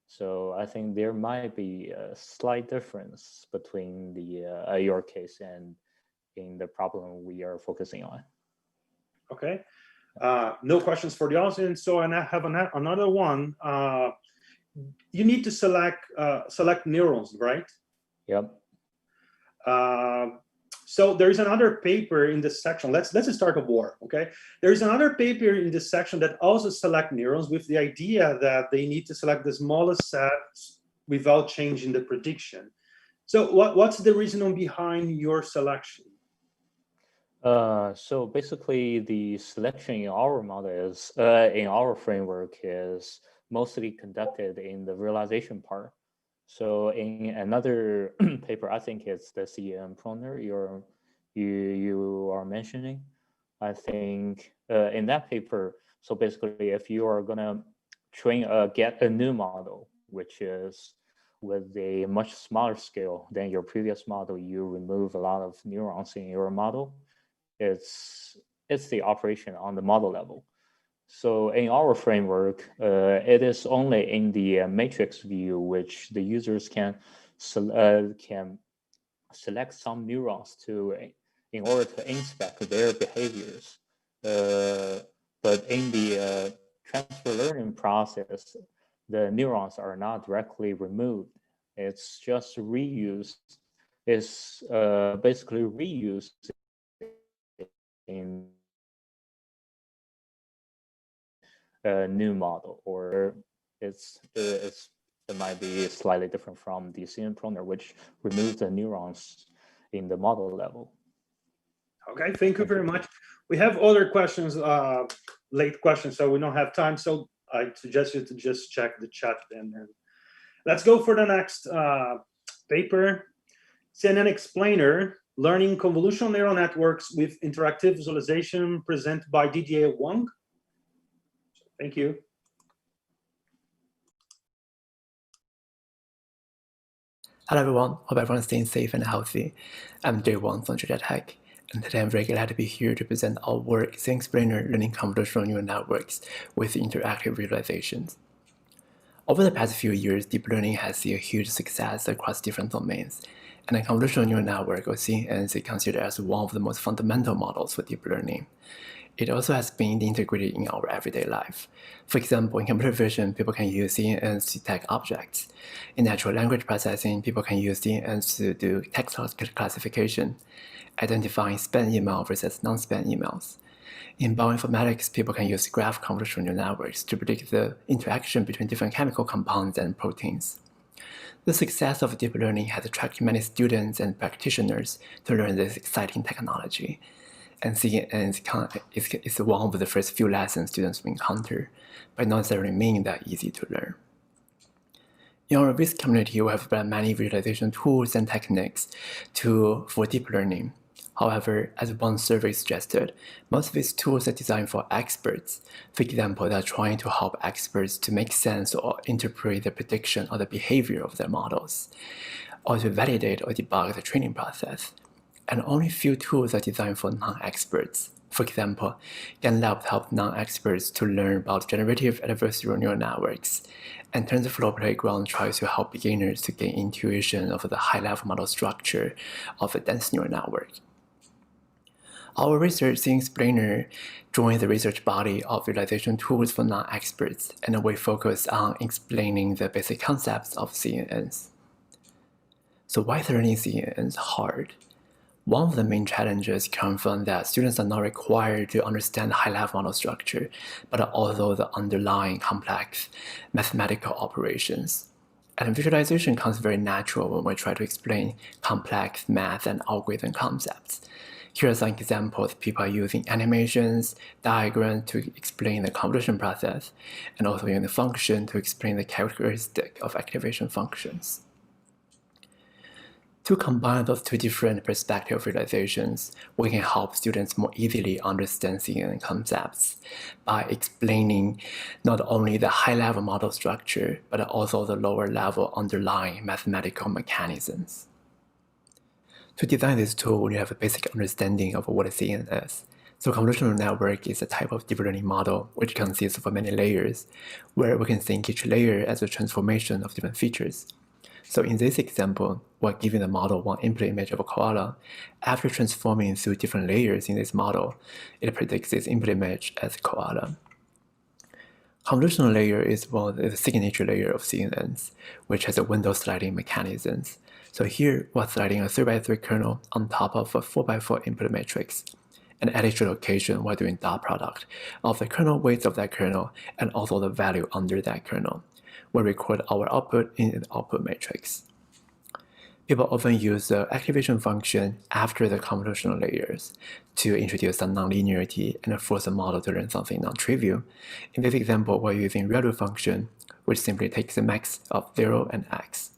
So I think there might be a slight difference between the your case and in the problem we are focusing on. Okay. No questions for the audience. So and I have another one. You need to select neurons, right? Yep. So there is another paper in this section. Let's start a war, okay? There is another paper in this section that also select neurons with the idea that they need to select the smallest set without changing the prediction. So what's the reason behind your selection? So basically, the selection in our model is in our framework is mostly conducted in the realization part. So in another paper, I think it's the CNNPruner you are mentioning. I think in that paper, so basically, if you are gonna get a new model, which is with a much smaller scale than your previous model, you remove a lot of neurons in your model. It's the operation on the model level. So in our framework, it is only in the matrix view which the users can select some neurons in order to inspect their behaviors. But in the transfer learning process, the neurons are not directly removed. It's just reused is basically reused in a new model, or it might be slightly different from the CNNPruner, which removes the neurons in the model level. Okay, thank you very much. We have other questions, late questions, so we don't have time. So I suggest you to just check the chat and let's go for the next paper. CNN Explainer, Learning Convolutional Neural Networks with Interactive Visualization, presented by Didier Wang. Thank you. Hello everyone, hope everyone's staying safe and healthy. I'm Didier Wang from Georgia Tech, and today I'm very glad to be here to present our work, CNN Explainer, Learning Convolutional Neural Networks with Interactive Visualizations. Over the past few years, deep learning has seen a huge success across different domains, and a convolutional neural network, or CNN, is considered as one of the most fundamental models for deep learning. It also has been integrated in our everyday life. For example, in computer vision, people can use CNNs to tag objects. In natural language processing, people can use CNNs to do text classification, identifying spam email versus non-spam emails. In bioinformatics, people can use graph convolutional neural networks to predict the interaction between different chemical compounds and proteins. The success of deep learning has attracted many students and practitioners to learn this exciting technology. And CNN is one of the first few lessons students will encounter, but not necessarily mean that easy to learn. In our VIS community, we have developed many visualization tools and techniques for deep learning. However, as one survey suggested, most of these tools are designed for experts. For example, they are trying to help experts to make sense or interpret the prediction or the behavior of their models, or to validate or debug the training process. And only few tools are designed for non-experts. For example, GANLab helps non-experts to learn about generative adversarial neural networks, and TensorFlow Playground tries to help beginners to gain intuition of the high-level model structure of a dense neural network. Our research CNN Explainer joins the research body of visualization tools for non-experts, and we focus on explaining the basic concepts of CNNs. So why is learning CNNs hard? One of the main challenges comes from that students are not required to understand the high-level model structure, but also the underlying complex mathematical operations. And visualization comes very natural when we try to explain complex math and algorithm concepts. Here are some examples. People are using animations, diagrams to explain the convolution process, and also using the function to explain the characteristic of activation functions. To combine those two different perspective visualizations, we can help students more easily understand CNN concepts by explaining not only the high-level model structure, but also the lower-level underlying mathematical mechanisms. To design this tool, you have a basic understanding of what a CNN is. So convolutional network is a type of deep learning model which consists of many layers, where we can think each layer as a transformation of different features. So in this example, we're giving the model one input image of a koala. After transforming through different layers in this model, it predicts this input image as a koala. Convolutional layer is the signature layer of CNNs, which has a window sliding mechanisms. So here, we're sliding a 3x3 kernel on top of a 4x4 input matrix. And at each location, we're doing dot product of the kernel weights of that kernel and also the value under that kernel. We record our output in the output matrix. People often use the activation function after the convolutional layers to introduce some nonlinearity and force the model to learn something non-trivial. In this example, we're using ReLU function, which simply takes the max of 0 and x.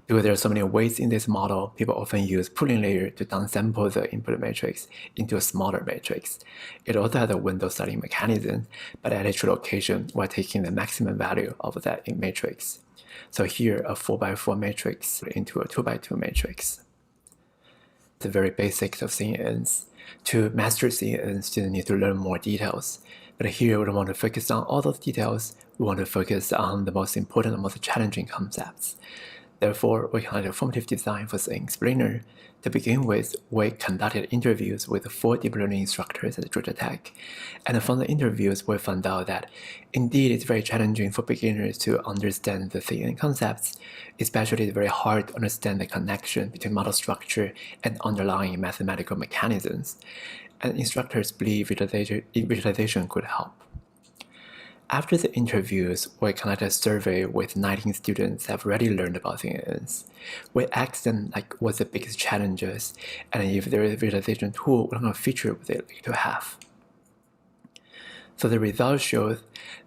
Because there are so many weights in this model, people often use pruning layer to downsample the input matrix into a smaller matrix. It also has a window sliding mechanism, but at each location, we're taking the maximum value of that matrix. So here, a 4x4 matrix into a 2x2 matrix. The very basics of CNNs. To master CNNs, students need to learn more details. But here, we don't want to focus on all those details. We want to focus on the most important and most challenging concepts. Therefore, we conducted a formative design for the explainer. To begin with, we conducted interviews with 4 deep learning instructors at Georgia Tech. And from the interviews, we found out that indeed it's very challenging for beginners to understand the CNN concepts, especially it's very hard to understand the connection between model structure and underlying mathematical mechanisms. And instructors believe visualization could help. After the interviews, we conducted a survey with 19 students that have already learned about CNNs. We asked them what's the biggest challenges, and if there is a visualization tool, what kind of feature would they like to have. So the results showed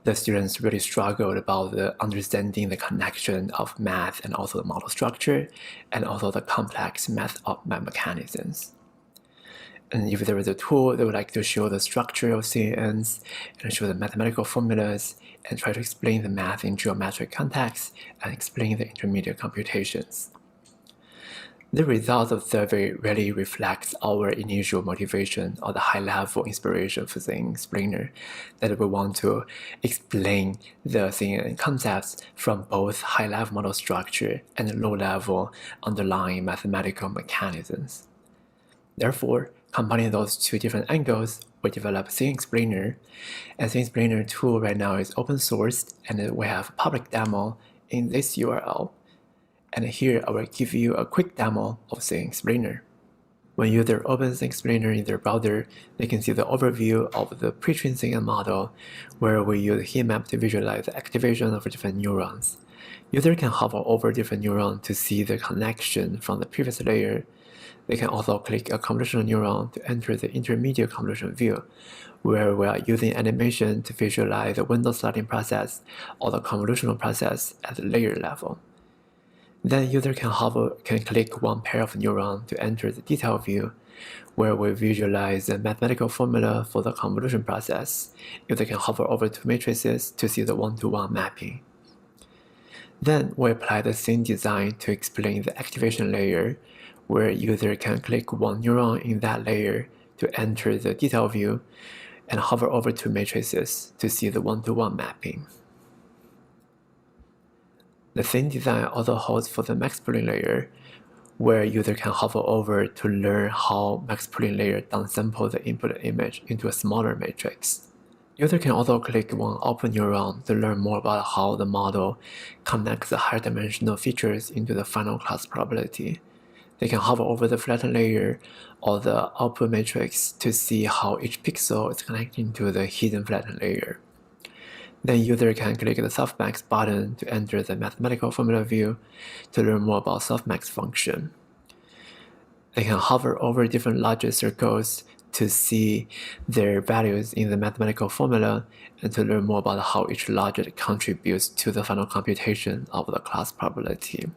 the students really struggled about the understanding the connection of math and also the model structure, and also the complex math mechanisms. And if there was a tool, they would like to show the structure of CNNs and show the mathematical formulas and try to explain the math in geometric context and explain the intermediate computations. The results of the survey really reflects our initial motivation or the high-level inspiration for the explainer, that we want to explain the CNN concepts from both high-level model structure and low-level underlying mathematical mechanisms. Therefore, combining those 2 different angles, we developed CNNPruner. And CNNPruner tool right now is open sourced, and we have a public demo in this URL. And here I will give you a quick demo of CNNPruner. When user opens CNNPruner in their browser, they can see the overview of the pre-trained CNN model, where we use heat map to visualize the activation of different neurons. User can hover over different neurons to see the connection from the previous layer. They can also click a convolutional neuron to enter the intermediate convolution view, where we are using animation to visualize the window sliding process or the convolutional process at the layer level. Then user can click one pair of neurons to enter the detail view, where we visualize the mathematical formula for the convolution process. User can hover over 2 matrices to see the one-to-one mapping. Then we apply the same design to explain the activation layer, where user can click one neuron in that layer to enter the detail view and hover over 2 matrices to see the one-to-one mapping. The same design also holds for the max pooling layer, where user can hover over to learn how max pooling layer downsample the input image into a smaller matrix. User can also click one output neuron to learn more about how the model connects the higher dimensional features into the final class probability. They can hover over the flattened layer or the output matrix to see how each pixel is connecting to the hidden flattened layer. Then user can click the softmax button to enter the mathematical formula view to learn more about softmax function. They can hover over different logic circles to see their values in the mathematical formula and to learn more about how each logic contributes to the final computation of the class probability.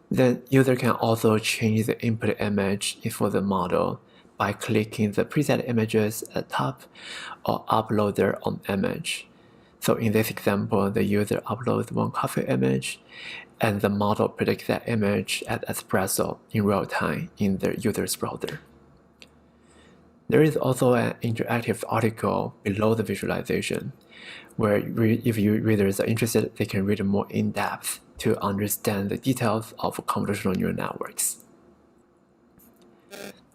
Then user can also change the input image for the model by clicking the preset images at the top or upload their own image. So in this example, the user uploads one coffee image and the model predicts that image at espresso in real time in the user's browser. There is also an interactive article below the visualization, where if readers are interested, they can read more in depth to understand the details of convolutional neural networks.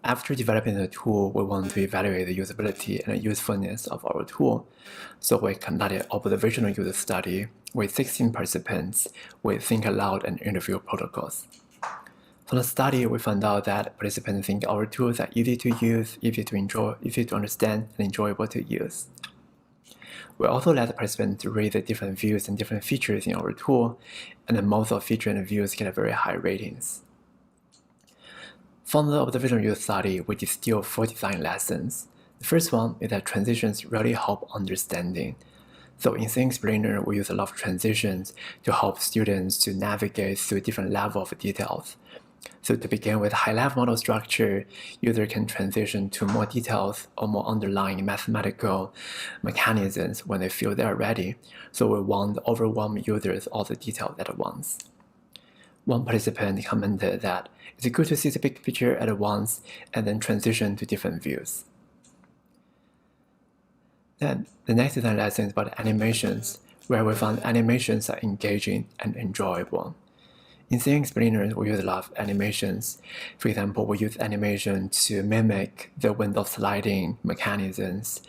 After developing the tool, we want to evaluate the usability and the usefulness of our tool. So we conducted observational user study with 16 participants with think aloud and interview protocols. From the study, we found out that participants think our tools are easy to use, easy to enjoy, easy to understand, and enjoyable to use. We also let the participants read the different views and different features in our tool, and most of features and views get very high ratings. From the observational user study, we distilled 4 design lessons. The first one is that transitions really help understanding. So in CNNPruner, we use a lot of transitions to help students to navigate through different levels of details. So to begin with high-level model structure, user can transition to more details or more underlying mathematical mechanisms when they feel they're ready. So we want to overwhelm users all the details at once. One participant commented that it's good to see the big picture at once and then transition to different views. Then the next design lesson is about animations, where we found animations are engaging and enjoyable. In Scene Explainer, we use a lot of animations. For example, we use animation to mimic the window sliding mechanisms,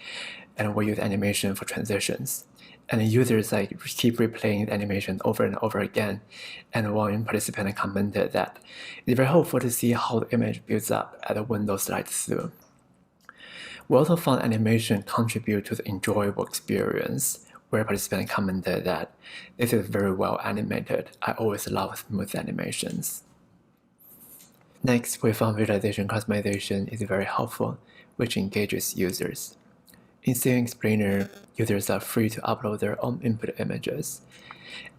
and we use animation for transitions. And the users keep replaying the animation over and over again. And one participant commented that it's very helpful to see how the image builds up as the window slides through. We also found animation contribute to the enjoyable experience, where a participant commented that this is very well animated. I always love smooth animations. Next, we found visualization customization is very helpful, which engages users. In Scene Explainer, users are free to upload their own input images.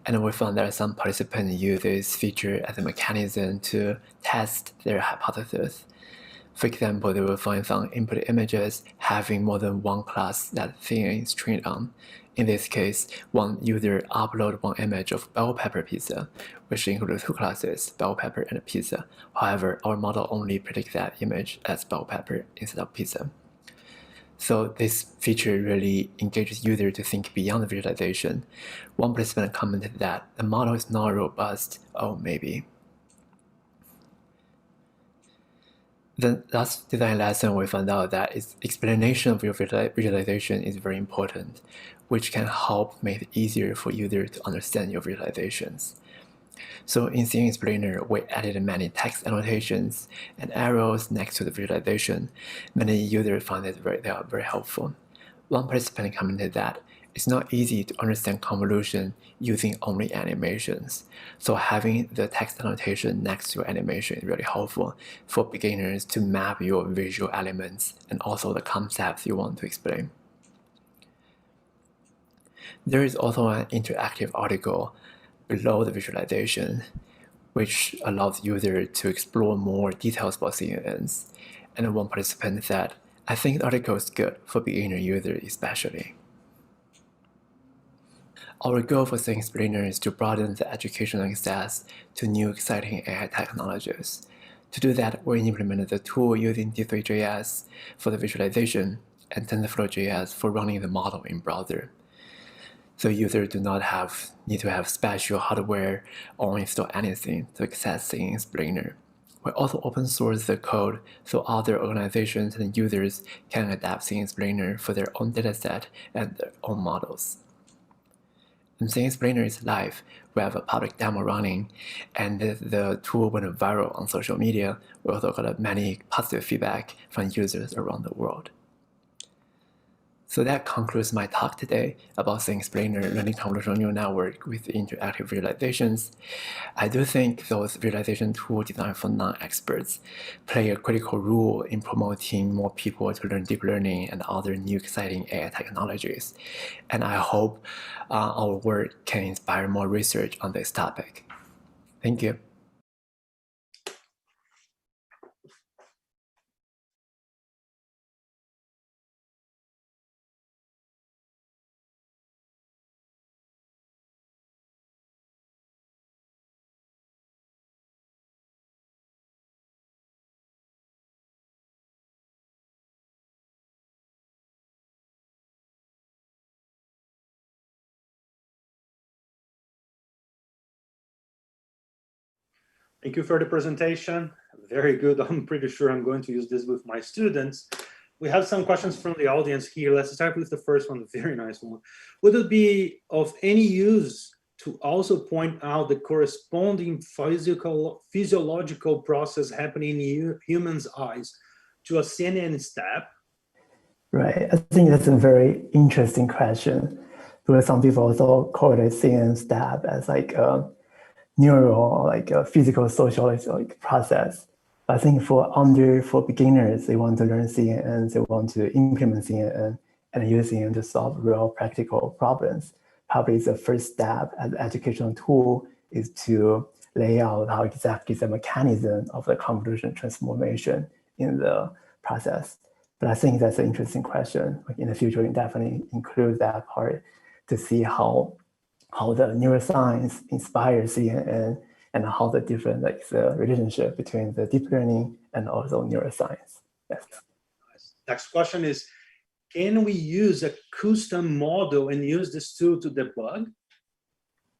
And we found that some participants use this feature as a mechanism to test their hypothesis. For example, they will find some input images having more than one class that thing is trained on. In this case, one user uploaded one image of bell pepper pizza, which includes two classes, bell pepper and pizza. However, our model only predicts that image as bell pepper instead of pizza. So this feature really engages users to think beyond the visualization. One participant commented that the model is not robust. Oh, maybe. The last design lesson, we found out that explanation of your visualization is very important, which can help make it easier for users to understand your visualizations. So in Scene Explainer, we added many text annotations and arrows next to the visualization. Many users found that they are very helpful. One participant commented that it's not easy to understand convolution using only animations. So having the text annotation next to your animation is really helpful for beginners to map your visual elements and also the concepts you want to explain. There is also an interactive article below the visualization, which allows users to explore more details about CNNs. And one participant said, I think the article is good for beginner users especially. Our goal for Scene Explainer is to broaden the educational access to new exciting AI technologies. To do that, we implemented the tool using D3.js for the visualization and TensorFlow.js for running the model in browser. So users do not need to have special hardware or install anything to access Scene Explainer. We also open source the code so other organizations and users can adapt Scene Explainer for their own dataset and their own models. And Scene Explainer is live. We have a public demo running, and the tool went viral on social media. We also got many positive feedback from users around the world. So that concludes my talk today about Scene Explainer learning convolutional neural network with interactive visualizations. I do think those visualization tools designed for non-experts play a critical role in promoting more people to learn deep learning and other new exciting AI technologies. And I hope our work can inspire more research on this topic. Thank you. Thank you for the presentation. Very good. I'm pretty sure I'm going to use this with my students. We have some questions from the audience here. Let's start with the first one, a very nice one. Would it be of any use to also point out the corresponding physiological process happening in humans' eyes to a CNN step? Right. I think that's a very interesting question, because some people also call it a CNN step as like a neural, like a physical social process. I think for beginners, they want to learn CNN, they want to implement CNN and use CNN to solve real practical problems. Probably the first step as an educational tool is to lay out how exactly the mechanism of the convolution transformation in the process. But I think that's an interesting question. Like in the future, we definitely include that part to see how the neuroscience inspires CNN and how the different the relationship between the deep learning and also neuroscience. Yes. Next question is, can we use a custom model and use this tool to debug?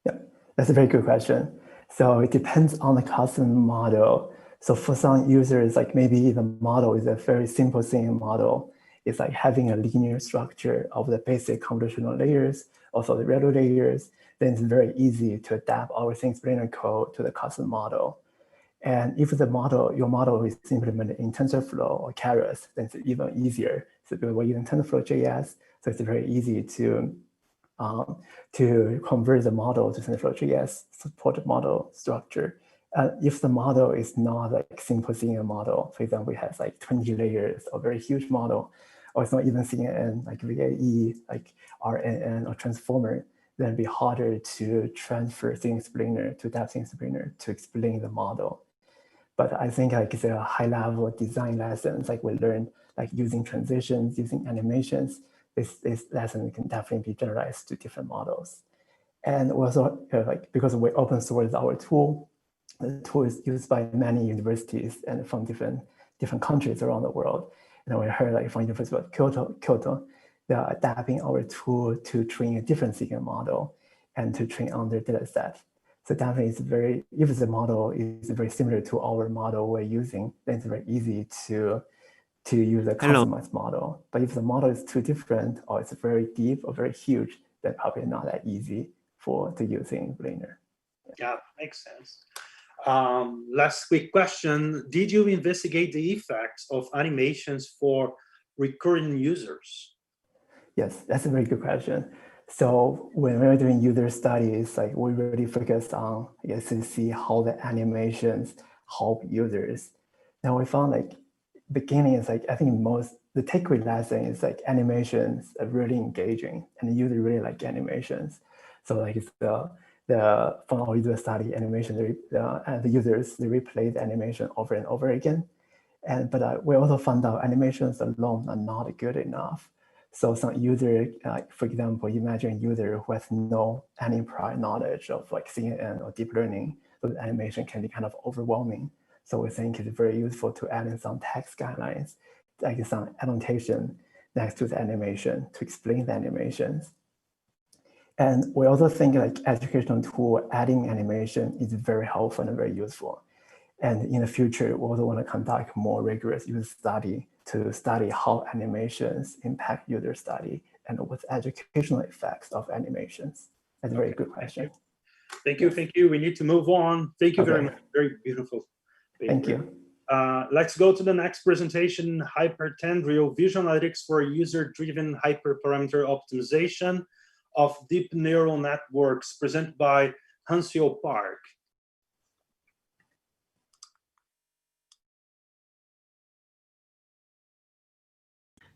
Yeah, that's a very good question. So it depends on the custom model. So for some users, like maybe the model is a very simple CNN model. It's like having a linear structure of the basic convolutional layers, also the radial layers. Then it's very easy to adapt our explainer code to the custom model. And if the model, your model is implemented in TensorFlow or Keras, then it's even easier. So because we're using TensorFlow.js, so it's very easy to convert the model to TensorFlow.js supported model structure. If the model is not like simple CNN model, for example, it has like 20 layers or very huge model, or it's not even CNN, like VAE, like RNN or transformer, then it'd be harder to transfer CNN explainer to that CNN explainer to explain the model. But I think like the high level design lessons, like we learned like using transitions, using animations, this lesson can definitely be generalized to different models. And also like because we open source our tool, the tool is used by many universities and from different countries around the world. And we heard like from University of Kyoto, they are adapting our tool to train a different CNN model and to train on their data set. So definitely it's very, if the model is very similar to our model we're using, then it's very easy to use a customized model. But if the model is too different or it's very deep or very huge, then probably not that easy to use in Blender. Yeah, makes sense. Last quick question. Did you investigate the effects of animations for recurring users? Yes, that's a very good question. So when we were doing user studies, like we really focused on, I guess, to see how the animations help users. Now we found like beginning is like, I think the takeaway lesson is like animations are really engaging and the user really like animations. So like it's from our user study animation, the users, they replay the animation over and over again. But we also found out animations alone are not good enough. So some user, for example, imagine a user who has any prior knowledge of like CNN or deep learning, so the animation can be kind of overwhelming. So we think it's very useful to add in some text guidelines, like some annotation next to the animation to explain the animations. And we also think like educational tool adding animation is very helpful and very useful. And in the future, we also want to conduct more rigorous user study to study how animations impact user study and what's educational effects of animations. That's a very good question. Thank you. We need to move on. Thank you very much. Very beautiful paper. Thank you. Let's go to the next presentation, Hypertendrial Visual Analytics for User-Driven Hyperparameter Optimization of Deep Neural Networks, presented by Han-Wei Park.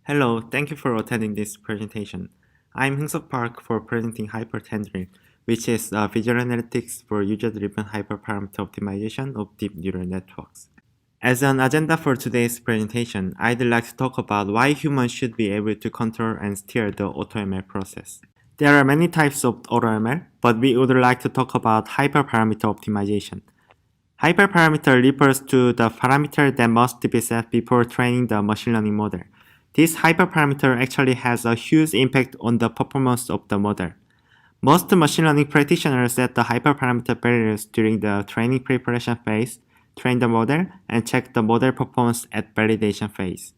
Hello, thank you for attending this presentation. I'm Han-Wei Park for presenting Hypertendrial, which is visual analytics for user-driven hyperparameter optimization of deep neural networks. As an agenda for today's presentation, I'd like to talk about why humans should be able to control and steer the AutoML process. There are many types of AutoML, but we would like to talk about hyperparameter optimization. Hyperparameter refers to the parameter that must be set before training the machine learning model. This hyperparameter actually has a huge impact on the performance of the model. Most machine learning practitioners set the hyperparameter barriers during the training preparation phase, train the model, and check the model performance at validation phase.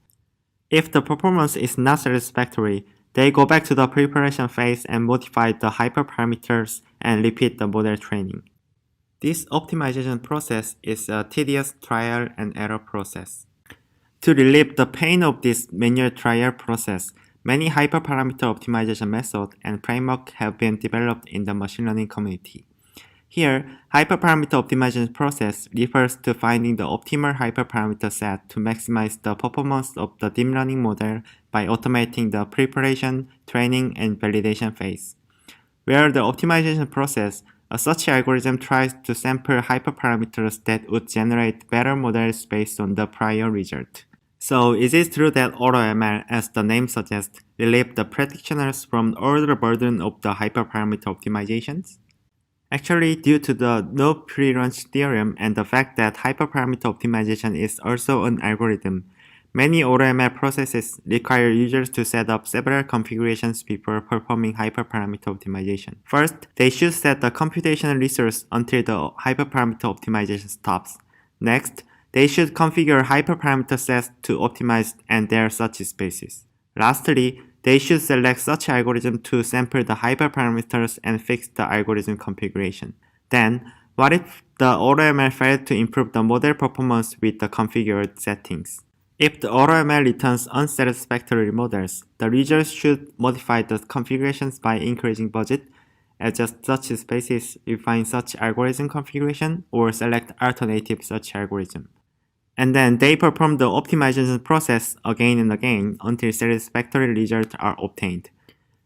If the performance is not satisfactory, they go back to the preparation phase and modify the hyperparameters and repeat the model training. This optimization process is a tedious trial and error process. To relieve the pain of this manual trial process, many hyperparameter optimization methods and frameworks have been developed in the machine learning community. Here, hyperparameter optimization process refers to finding the optimal hyperparameter set to maximize the performance of the deep learning model by automating the preparation, training, and validation phase. Where the optimization process, such algorithm tries to sample hyperparameters that would generate better models based on the prior result. So is it true that AutoML, as the name suggests, relieve the practitioners from all the burden of the hyperparameter optimizations? Actually, due to the no pre-lunch theorem and the fact that hyperparameter optimization is also an algorithm, Many AutoML processes require users to set up several configurations before performing hyperparameter optimization. First, they should set the computational resource until the hyperparameter optimization stops. Next, they should configure hyperparameter sets to optimize and their such spaces. Lastly, they should select such algorithm to sample the hyperparameters and fix the algorithm configuration. Then, what if the AutoML failed to improve the model performance with the configured settings? If the AutoML returns unsatisfactory models, the users should modify the configurations by increasing budget, adjust such spaces, refine such algorithm configuration, or select alternative such algorithm. And then they perform the optimization process again and again until satisfactory results are obtained.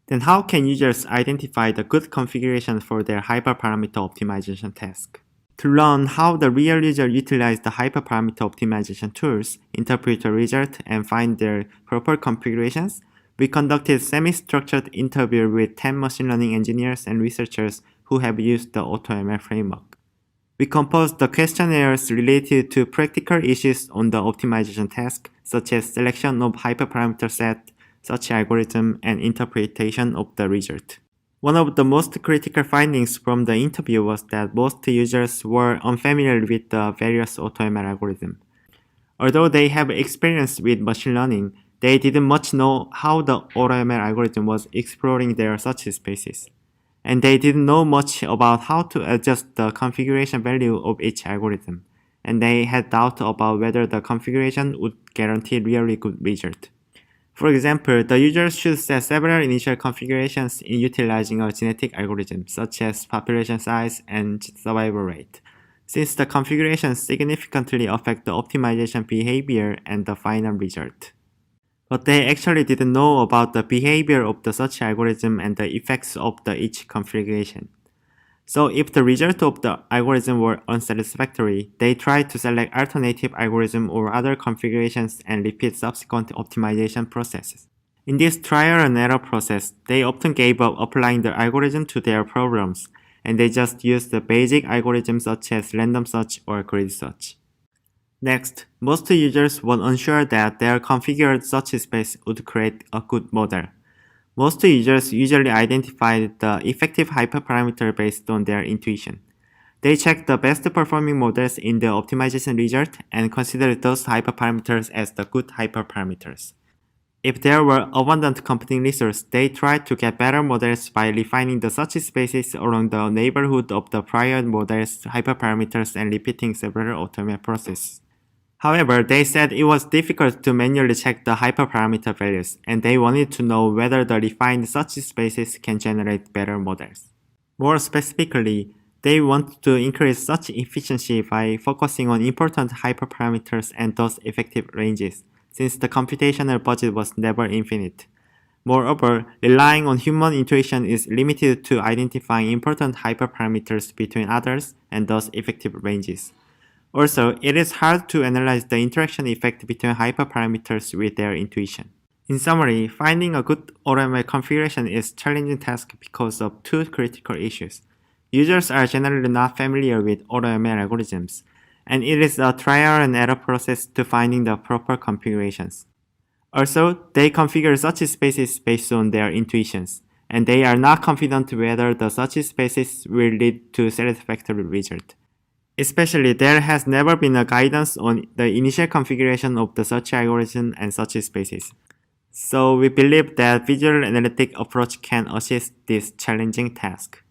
Then how can users identify the good configuration for their hyperparameter optimization task? To learn how the real user utilize the hyperparameter optimization tools, interpret the result, and find their proper configurations, we conducted semi-structured interview with 10 machine learning engineers and researchers who have used the AutoML framework. We composed the questionnaires related to practical issues on the optimization task, such as selection of hyperparameter set, such algorithm, and interpretation of the result. One of the most critical findings from the interview was that most users were unfamiliar with the various AutoML algorithms. Although they have experience with machine learning, they didn't much know how the AutoML algorithm was exploring their search spaces. And they didn't know much about how to adjust the configuration value of each algorithm. And they had doubt about whether the configuration would guarantee really good result. For example, the user should set several initial configurations in utilizing a genetic algorithm, such as population size and survival rate, since the configurations significantly affect the optimization behavior and the final result. But they actually didn't know about the behavior of the such algorithm and the effects of each configuration. So if the result of the algorithm were unsatisfactory, they tried to select alternative algorithm or other configurations and repeat subsequent optimization processes. In this trial and error process, they often gave up applying the algorithm to their problems, and they just used the basic algorithms such as random search or grid search. Next, most users were unsure that their configured search space would create a good model. Most users usually identified the effective hyperparameter based on their intuition. They checked the best performing models in the optimization result and considered those hyperparameters as the good hyperparameters. If there were abundant computing resources, they tried to get better models by refining the search spaces along the neighborhood of the prior model's hyperparameters and repeating several AutoML processes. However, they said it was difficult to manually check the hyperparameter values, and they wanted to know whether the refined search spaces can generate better models. More specifically, they want to increase search efficiency by focusing on important hyperparameters and thus effective ranges, since the computational budget was never infinite. Moreover, relying on human intuition is limited to identifying important hyperparameters between others and thus effective ranges. Also, it is hard to analyze the interaction effect between hyperparameters with their intuition. In summary, finding a good AutoML configuration is a challenging task because of two critical issues. Users are generally not familiar with AutoML algorithms, and it is a trial and error process to finding the proper configurations. Also, they configure search spaces based on their intuitions, and they are not confident whether the search spaces will lead to satisfactory result. Especially, there has never been a guidance on the initial configuration of the search algorithm and search spaces. So we believe that visual analytic approach can assist this challenging task.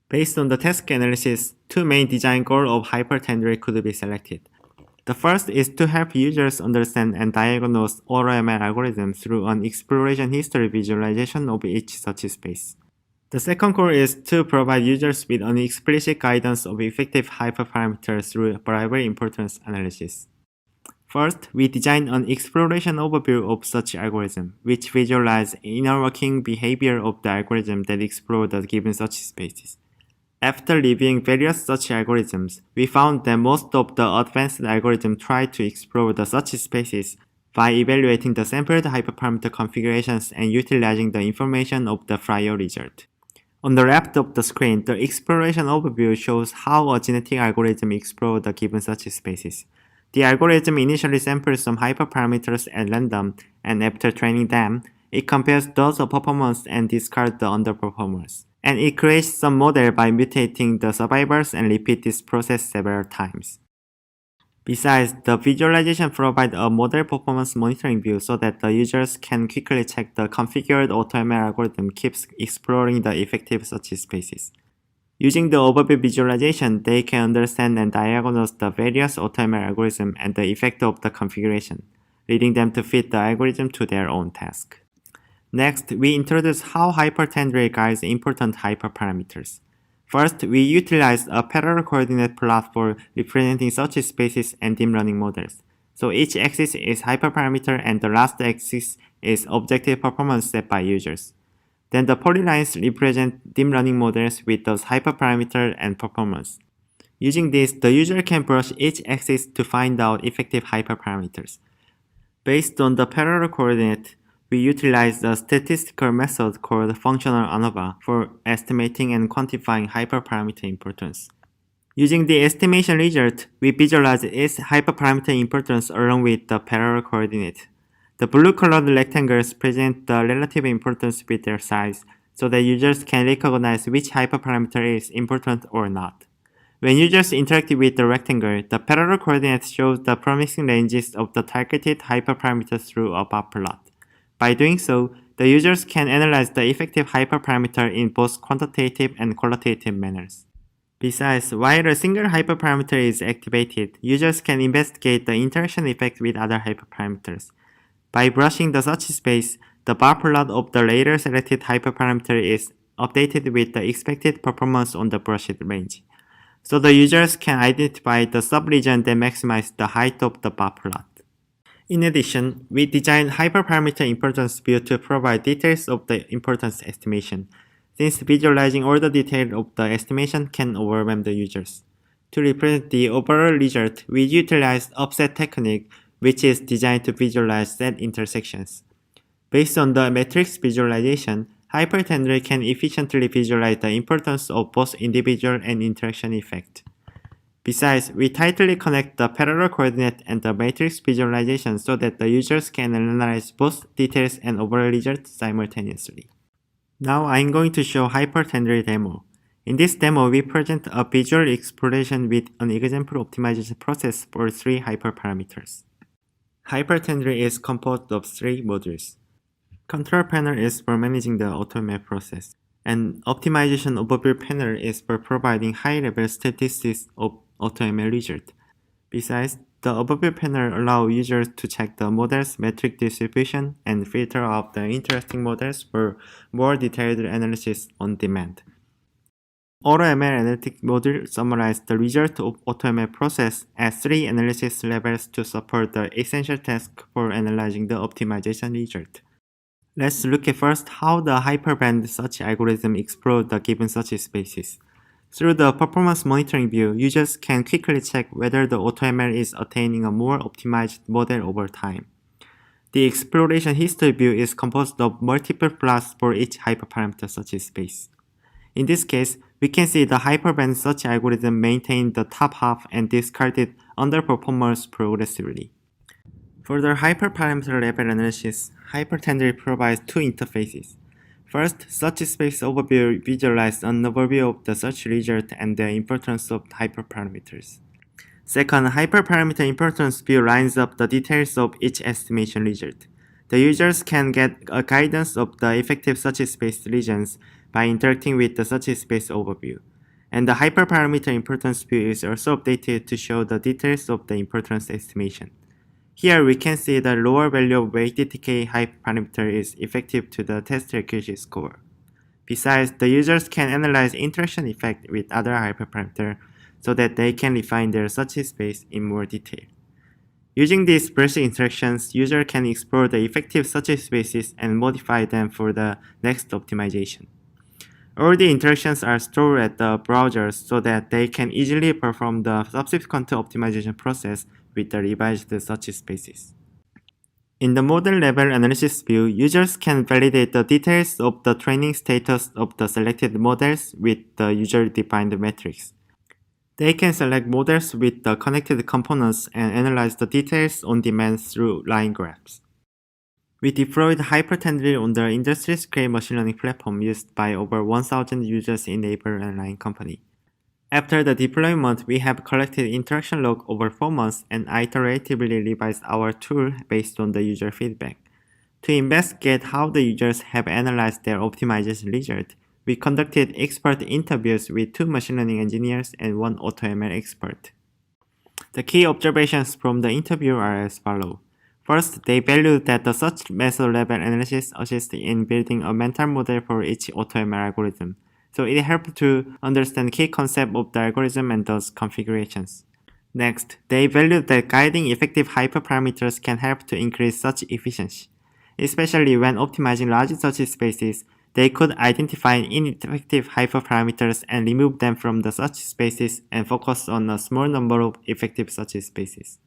Based on the task analysis, two main design goals of hypertendering could be selected. The first is to help users understand and diagnose AutoML algorithms through an exploration history visualization of each search space. The second goal is to provide users with an explicit guidance of effective hyperparameters through variable importance analysis. First, we designed an exploration overview of such algorithm, which visualizes inner working behavior of the algorithm that explore the given search spaces. After reviewing various search algorithms, we found that most of the advanced algorithms try to explore the search spaces by evaluating the sampled hyperparameter configurations and utilizing the information of the prior result. On the left of the screen, the exploration overview shows how a genetic algorithm explores the given search spaces. The algorithm initially samples some hyperparameters at random, and after training them, it compares those of performance and discards the underperformers. And it creates some model by mutating the survivors and repeat this process several times. Besides, the visualization provides a model performance monitoring view so that the users can quickly check the configured AutoML algorithm keeps exploring the effective search spaces. Using the overview visualization, they can understand and diagnose the various AutoML algorithms and the effect of the configuration, leading them to fit the algorithm to their own task. Next, we introduce how hypertendril guides important hyperparameters. First, we utilized a parallel coordinate plot for representing search spaces and deep learning models. So each axis is hyperparameter and the last axis is objective performance set by users. Then the polylines represent deep learning models with those hyperparameter and performance. Using this, the user can brush each axis to find out effective hyperparameters. Based on the parallel coordinate, we utilize a statistical method called functional ANOVA for estimating and quantifying hyperparameter importance. Using the estimation result, we visualize its hyperparameter importance along with the parallel coordinate. The blue-colored rectangles present the relative importance with their size, so that users can recognize which hyperparameter is important or not. When users interact with the rectangle, the parallel coordinate shows the promising ranges of the targeted hyperparameters through a bar plot. By doing so, the users can analyze the effective hyperparameter in both quantitative and qualitative manners. Besides, while a single hyperparameter is activated, users can investigate the interaction effect with other hyperparameters. By brushing the search space, the bar plot of the later selected hyperparameter is updated with the expected performance on the brushed range. So the users can identify the subregion that maximizes the height of the bar plot. In addition, we designed hyperparameter importance view to provide details of the importance estimation, since visualizing all the details of the estimation can overwhelm the users. To represent the overall result, we utilized offset technique, which is designed to visualize set intersections. Based on the matrix visualization, hypertendril can efficiently visualize the importance of both individual and interaction effect. Besides, we tightly connect the parallel coordinate and the matrix visualization so that the users can analyze both details and overall results simultaneously. Now I'm going to show hypertendril demo. In this demo, we present a visual exploration with an example optimization process for 3 hyperparameters. Hypertendril is composed of 3 modules. Control panel is for managing the AutoML process, and optimization overview panel is for providing high-level statistics of AutoML result. Besides, the overview panel allows users to check the model's metric distribution and filter out the interesting models for more detailed analysis on demand. AutoML Analytics module summarizes the result of AutoML process at 3 analysis levels to support the essential task for analyzing the optimization result. Let's look at first how the hyperband search algorithm explores the given search spaces. Through the performance monitoring view, users can quickly check whether the AutoML is attaining a more optimized model over time. The exploration history view is composed of multiple plots for each hyperparameter search space. In this case, we can see the hyperband search algorithm maintained the top half and discarded underperformers progressively. For the hyperparameter level analysis, hypertendril provides 2 interfaces. First, search space overview visualizes an overview of the search result and the importance of hyperparameters. Second, hyperparameter importance view lines up the details of each estimation result. The users can get a guidance of the effective search space regions by interacting with the search space overview. And the hyperparameter importance view is also updated to show the details of the importance estimation. Here we can see the lower value of weighted decay hyperparameter is effective to the test accuracy score. Besides, the users can analyze interaction effect with other hyperparameters so that they can refine their search space in more detail. Using these brush interactions, users can explore the effective search spaces and modify them for the next optimization. All the interactions are stored at the browsers so that they can easily perform the subsequent optimization process with the revised search spaces. In the model level analysis view, users can validate the details of the training status of the selected models with the user-defined metrics. They can select models with the connected components and analyze the details on demand through line graphs. We deployed HyperTenderly on the industry-scale machine learning platform used by over 1,000 users in Naver Airline Company. After the deployment, we have collected interaction log over 4 months and iteratively revised our tool based on the user feedback. To investigate how the users have analyzed their optimization result, we conducted expert interviews with 2 machine learning engineers and 1 AutoML expert. The key observations from the interview are as follows. First, they valued that the search method level analysis assists in building a mental model for each AutoML algorithm, so it helped to understand key concepts of the algorithm and those configurations. Next, they valued that guiding effective hyperparameters can help to increase search efficiency. Especially when optimizing large search spaces, they could identify ineffective hyperparameters and remove them from the search spaces and focus on a small number of effective search spaces.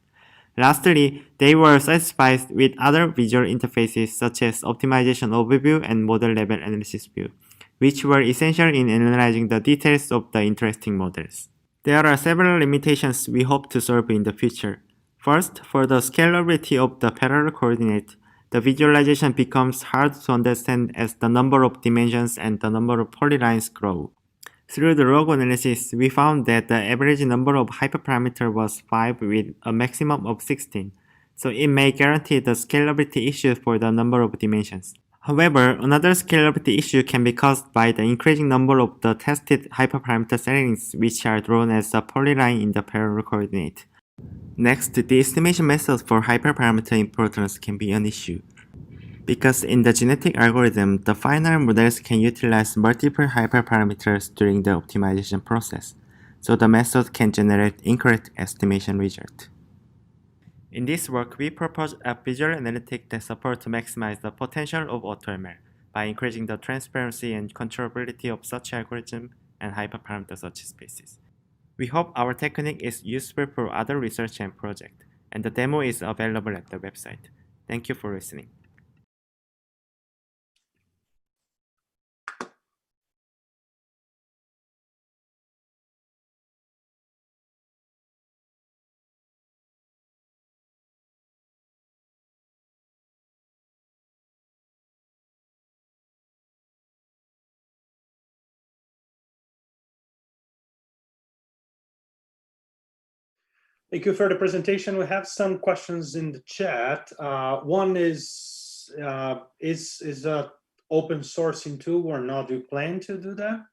Lastly, they were satisfied with other visual interfaces such as optimization overview and model level analysis view, which were essential in analyzing the details of the interesting models. There are several limitations we hope to solve in the future. First, for the scalability of the parallel coordinate, the visualization becomes hard to understand as the number of dimensions and the number of polylines grow. Through the log analysis, we found that the average number of hyperparameters was 5 with a maximum of 16, so it may guarantee the scalability issue for the number of dimensions. However, another scalability issue can be caused by the increasing number of the tested hyperparameter settings, which are drawn as a polyline in the parallel coordinate. Next, the estimation method for hyperparameter importance can be an issue. Because in the genetic algorithm, the final models can utilize multiple hyperparameters during the optimization process, so the method can generate incorrect estimation result. In this work, we propose a visual analytic that supports to maximize the potential of AutoML by increasing the transparency and controllability of such algorithm and hyperparameter search spaces. We hope our technique is useful for other research and projects, and the demo is available at the website. Thank you for listening. Thank you for the presentation. We have some questions in the chat. One is a open sourcing tool or not? Do you plan to do that?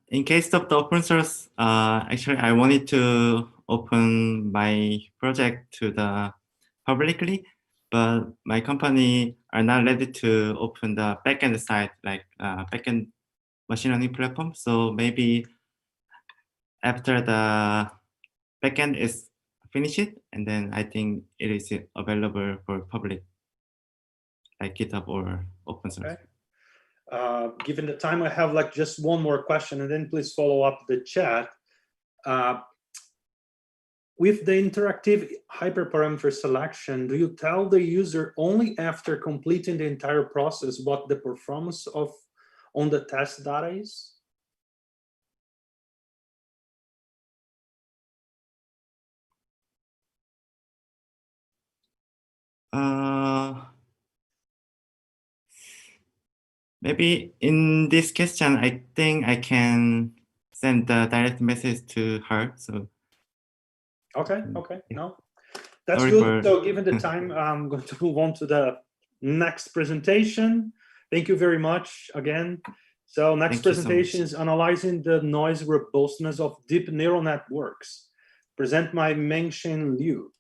In case of the open source, actually I wanted to open my project to the publicly, but my company are not ready to open the backend side, like backend machine learning platform. So maybe after the backend is finished, and then I think it is available for public, like GitHub or open source. Okay. Given the time, I have like just one more question, and then please follow up the chat. With the interactive hyperparameter selection, do you tell the user only after completing the entire process what the performance on the test data is? Maybe in this question, I think I can send the direct message to her. So okay, no, that's sorry good. So given the time, I'm going to move on to the next presentation. Thank you very much again. So next presentation is analyzing the noise robustness of deep neural networks. Present by Mengxian Liu.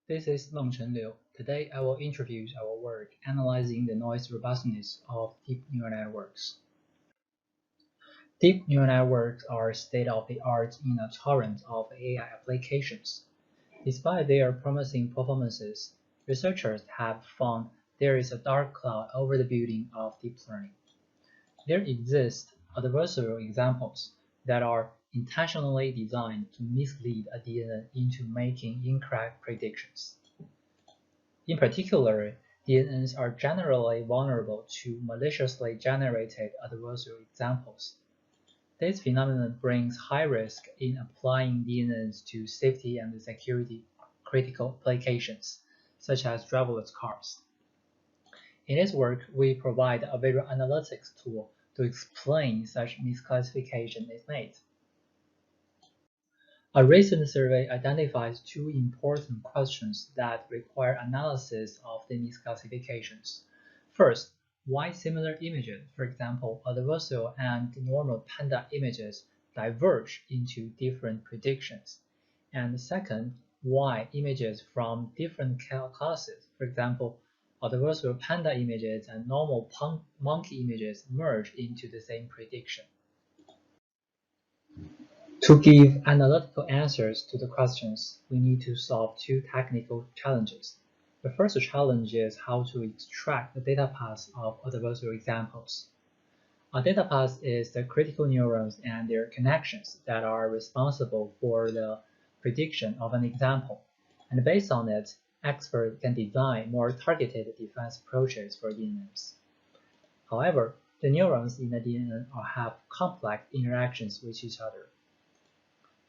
This is Mengxian Liu. Today I will introduce our work analyzing the noise robustness of deep neural networks. Deep neural networks are state-of-the-art in a torrent of AI applications. Despite their promising performances, researchers have found there is a dark cloud over the building of deep learning. There exist adversarial examples that are intentionally designed to mislead a DNA into making incorrect predictions. In particular, DNNs are generally vulnerable to maliciously generated adversarial examples. This phenomenon brings high risk in applying DNNs to safety and security critical applications, such as driverless cars. In this work, we provide a visual analytics tool to explain such misclassification is made. A recent survey identifies two important questions that require analysis of the misclassifications. First, why similar images, for example, adversarial and normal panda images, diverge into different predictions. And second, why images from different classes, for example, adversarial panda images and normal monkey images, merge into the same prediction. To give analytical answers to the questions, we need to solve two technical challenges. The first challenge is how to extract the data paths of adversarial examples. A data path is the critical neurons and their connections that are responsible for the prediction of an example, and based on it, experts can design more targeted defense approaches for DNNs. However, the neurons in the DNN have complex interactions with each other.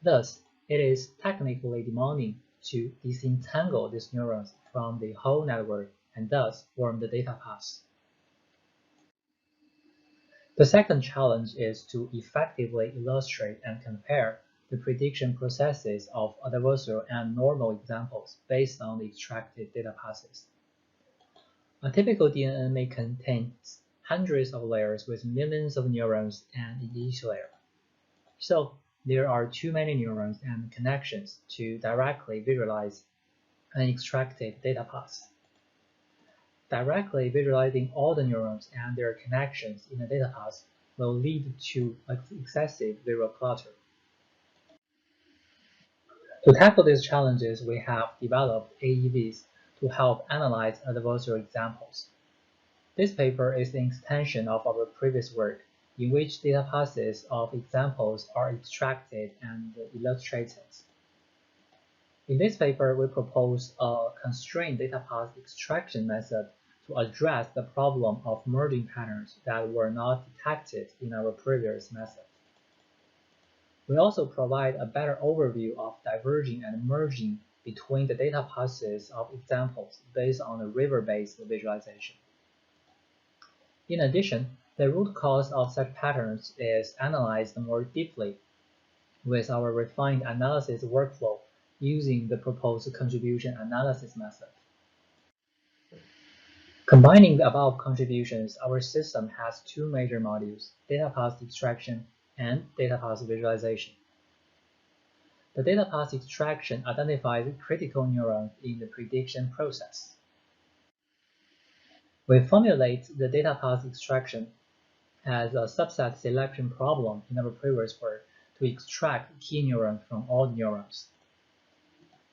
Thus, it is technically demanding to disentangle these neurons from the whole network and thus form the data paths. The second challenge is to effectively illustrate and compare the prediction processes of adversarial and normal examples based on the extracted data paths. A typical DNN may contain hundreds of layers with millions of neurons in each layer. So, there are too many neurons and connections to directly visualize an extracted data path. Directly visualizing all the neurons and their connections in a data path will lead to excessive visual clutter. To tackle these challenges, we have developed AEVs to help analyze adversarial examples. This paper is an extension of our previous work, in which data paths of examples are extracted and illustrated. In this paper, we propose a constrained data path extraction method to address the problem of merging patterns that were not detected in our previous method. We also provide a better overview of diverging and merging between the data paths of examples based on a river-based visualization. In addition, the root cause of such patterns is analyzed more deeply with our refined analysis workflow using the proposed contribution analysis method. Combining the above contributions, our system has two major modules, data path extraction and data path visualization. The data path extraction identifies critical neurons in the prediction process. We formulate the data path extraction as a subset selection problem in our previous work to extract key neurons from all neurons.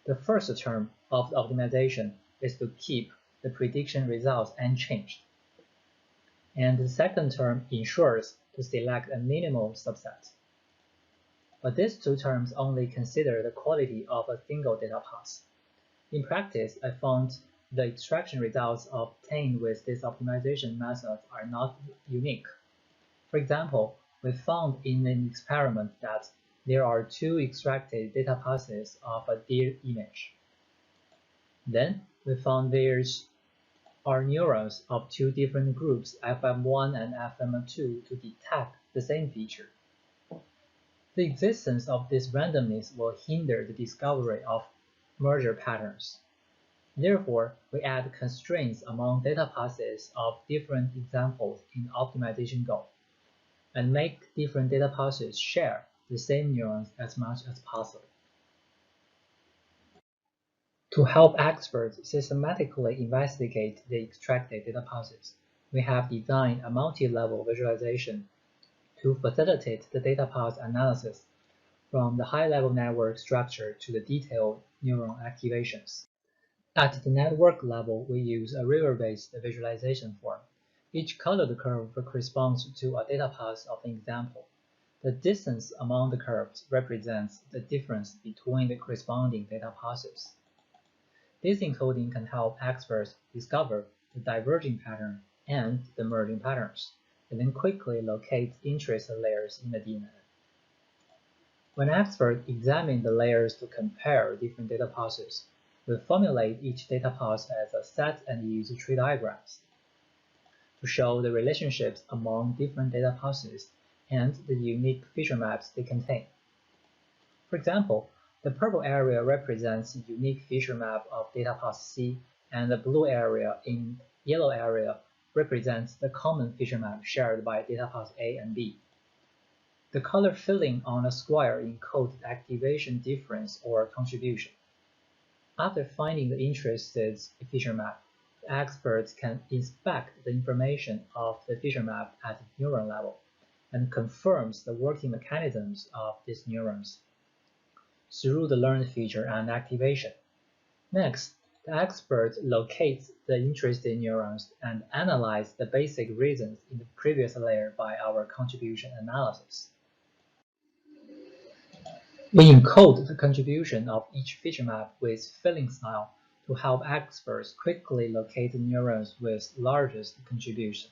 The first term of the optimization is to keep the prediction results unchanged, and the second term ensures to select a minimal subset. But these two terms only consider the quality of a single data path. In practice, I found the extraction results obtained with this optimization method are not unique. For example, we found in an experiment that there are two extracted data paths of a deer image. Then, we found there are neurons of two different groups, FM1 and FM2, to detect the same feature. The existence of this randomness will hinder the discovery of merger patterns. Therefore, we add constraints among data paths of different examples in the optimization goal, and make different data paths share the same neurons as much as possible. To help experts systematically investigate the extracted data paths, we have designed a multi-level visualization to facilitate the data path analysis from the high-level network structure to the detailed neuron activations. At the network level, we use a river-based visualization form. Each colored curve corresponds to a data path of an example. The distance among the curves represents the difference between the corresponding data paths. This encoding can help experts discover the diverging pattern and the merging patterns, and then quickly locate interest layers in the DNA. When experts examine the layers to compare different data passes, we formulate each data pass as a set and use tree diagrams to show the relationships among different data passes and the unique feature maps they contain. For example, the purple area represents a unique feature map of data pass C, and the blue area in yellow area represents the common feature map shared by data pass A and B. The color filling on a square encodes the activation difference or contribution. After finding the interested feature map, the experts can inspect the information of the feature map at the neuron level and confirms the working mechanisms of these neurons through the learned feature and activation. Next, the expert locates the interested neurons and analyzes the basic reasons in the previous layer by our contribution analysis. We encode the contribution of each feature map with filling style to help experts quickly locate the neurons with largest contribution.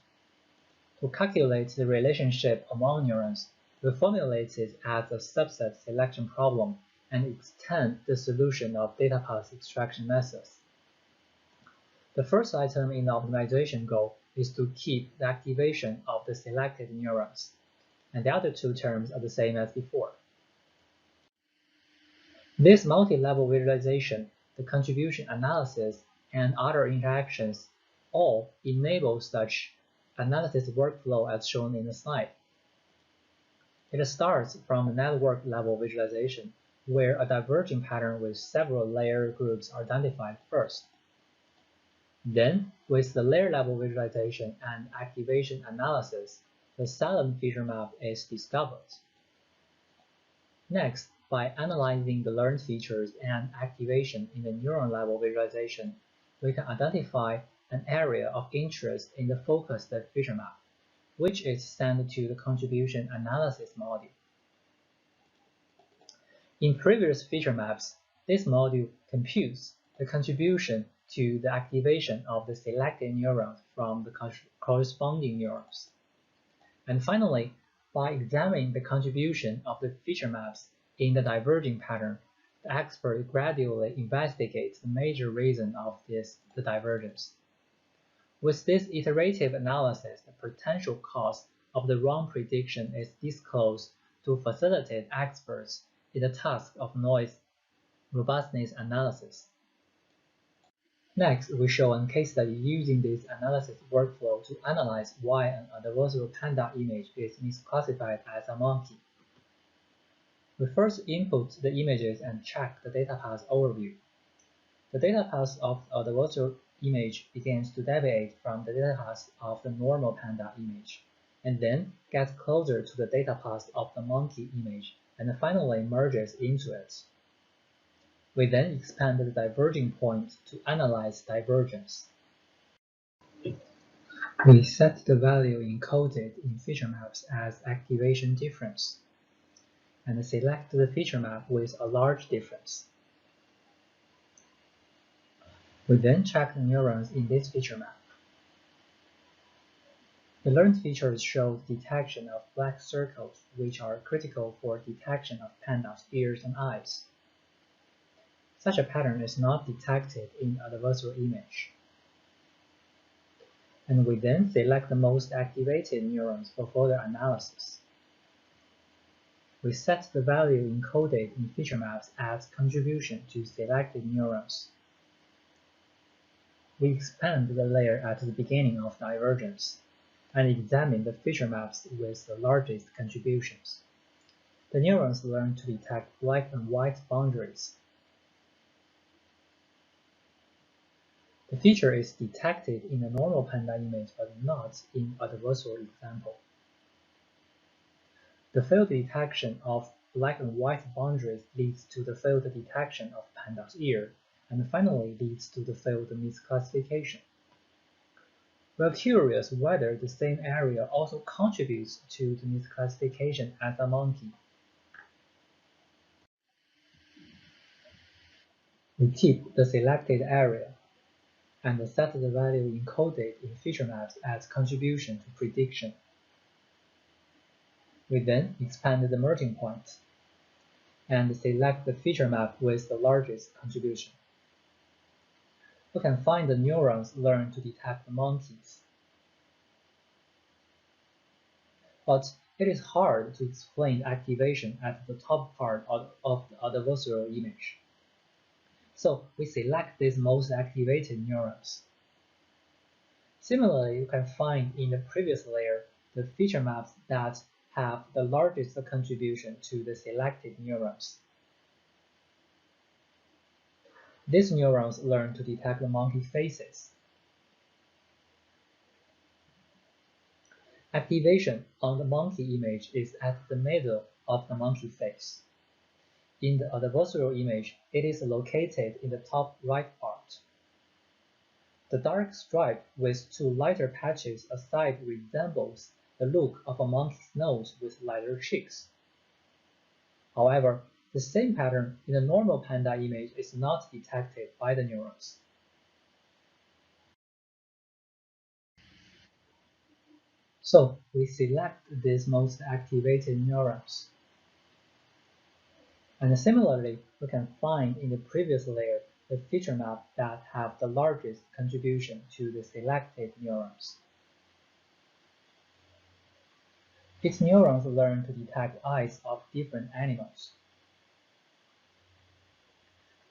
To calculate the relationship among neurons, we formulate it as a subset selection problem and extend the solution of data path extraction methods. The first item in the optimization goal is to keep the activation of the selected neurons, and the other two terms are the same as before. This multi-level visualization, the contribution analysis, and other interactions all enable such analysis workflow as shown in the slide. It starts from the network level visualization, where a diverging pattern with several layer groups are identified first. Then, with the layer level visualization and activation analysis, the silent feature map is discovered. Next, by analyzing the learned features and activation in the neuron level visualization, we can identify an area of interest in the focused feature map, which is sent to the contribution analysis module. In previous feature maps, this module computes the contribution to the activation of the selected neurons from the corresponding neurons. And finally, by examining the contribution of the feature maps in the diverging pattern, the expert gradually investigates the major reason of the divergence. With this iterative analysis, the potential cause of the wrong prediction is disclosed to facilitate experts in the task of noise robustness analysis. Next, we show a case study using this analysis workflow to analyze why an adversarial panda image is misclassified as a monkey. We first input the images and check the data path overview. The data path of the adversarial image begins to deviate from the data path of the normal panda image, and then gets closer to the data path of the monkey image, and finally merges into it. We then expand the diverging point to analyze divergence. We set the value encoded in feature maps as activation difference, and select the feature map with a large difference. We then check the neurons in this feature map. The learned features show detection of black circles, which are critical for detection of pandas' ears and eyes. Such a pattern is not detected in adversarial image. And we then select the most activated neurons for further analysis. We set the value encoded in feature maps as contribution to selected neurons. We expand the layer at the beginning of divergence and examine the feature maps with the largest contributions. The neurons learn to detect black and white boundaries. The feature is detected in the normal panda image but not in adversarial example. The failed detection of black and white boundaries leads to the failed detection of panda's ear, and finally leads to the failed misclassification. We are curious whether the same area also contributes to the misclassification as a monkey. We keep the selected area and set the value encoded in feature maps as contribution to prediction. We then expand the merging point and select the feature map with the largest contribution. We can find the neurons learn to detect the monkeys. But it is hard to explain activation at the top part of the adversarial image. So we select these most activated neurons. Similarly, you can find in the previous layer the feature maps that have the largest contribution to the selected neurons. These neurons learn to detect the monkey faces. Activation on the monkey image is at the middle of the monkey face. In the adversarial image, it is located in the top right part. The dark stripe with two lighter patches aside resembles the look of a monkey's nose with lighter cheeks. However, the same pattern in the normal panda image is not detected by the neurons. So we select these most activated neurons. And similarly, we can find in the previous layer the feature map that have the largest contribution to the selected neurons. Its neurons learn to detect eyes of different animals.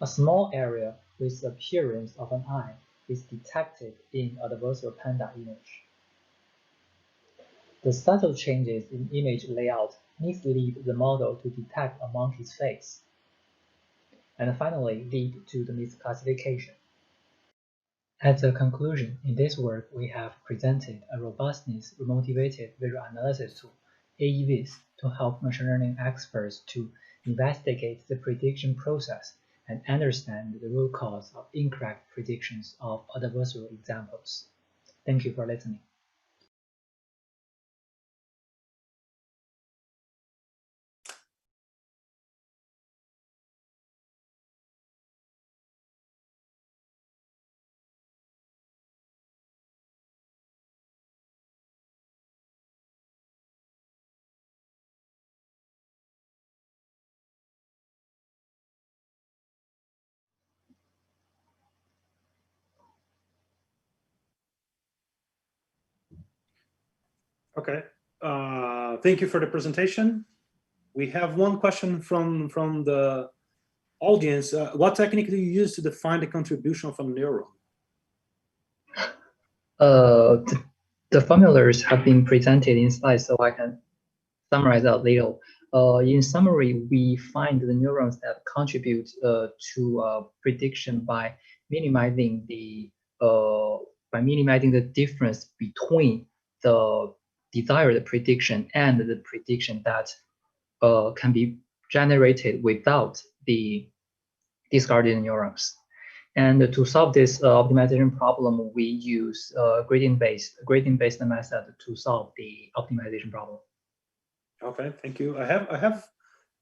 A small area with the appearance of an eye is detected in adversarial panda image. The subtle changes in image layout mislead the model to detect a monkey's face, and finally lead to the misclassification. As a conclusion, in this work we have presented a robustness motivated visual analysis tool, VIS, to help machine learning experts to investigate the prediction process and understand the root cause of incorrect predictions of adversarial examples. Thank you for listening. Okay, thank you for the presentation. We have one question from the audience. What technique do you use to define the contribution of a neuron? The formulas have been presented in slides, so I can summarize a little. In summary, we find the neurons that contribute to prediction by minimizing the difference between the desired prediction and the prediction that can be generated without the discarded neurons. And to solve this optimization problem, we use gradient-based method to solve the optimization problem. Okay, thank you. I have.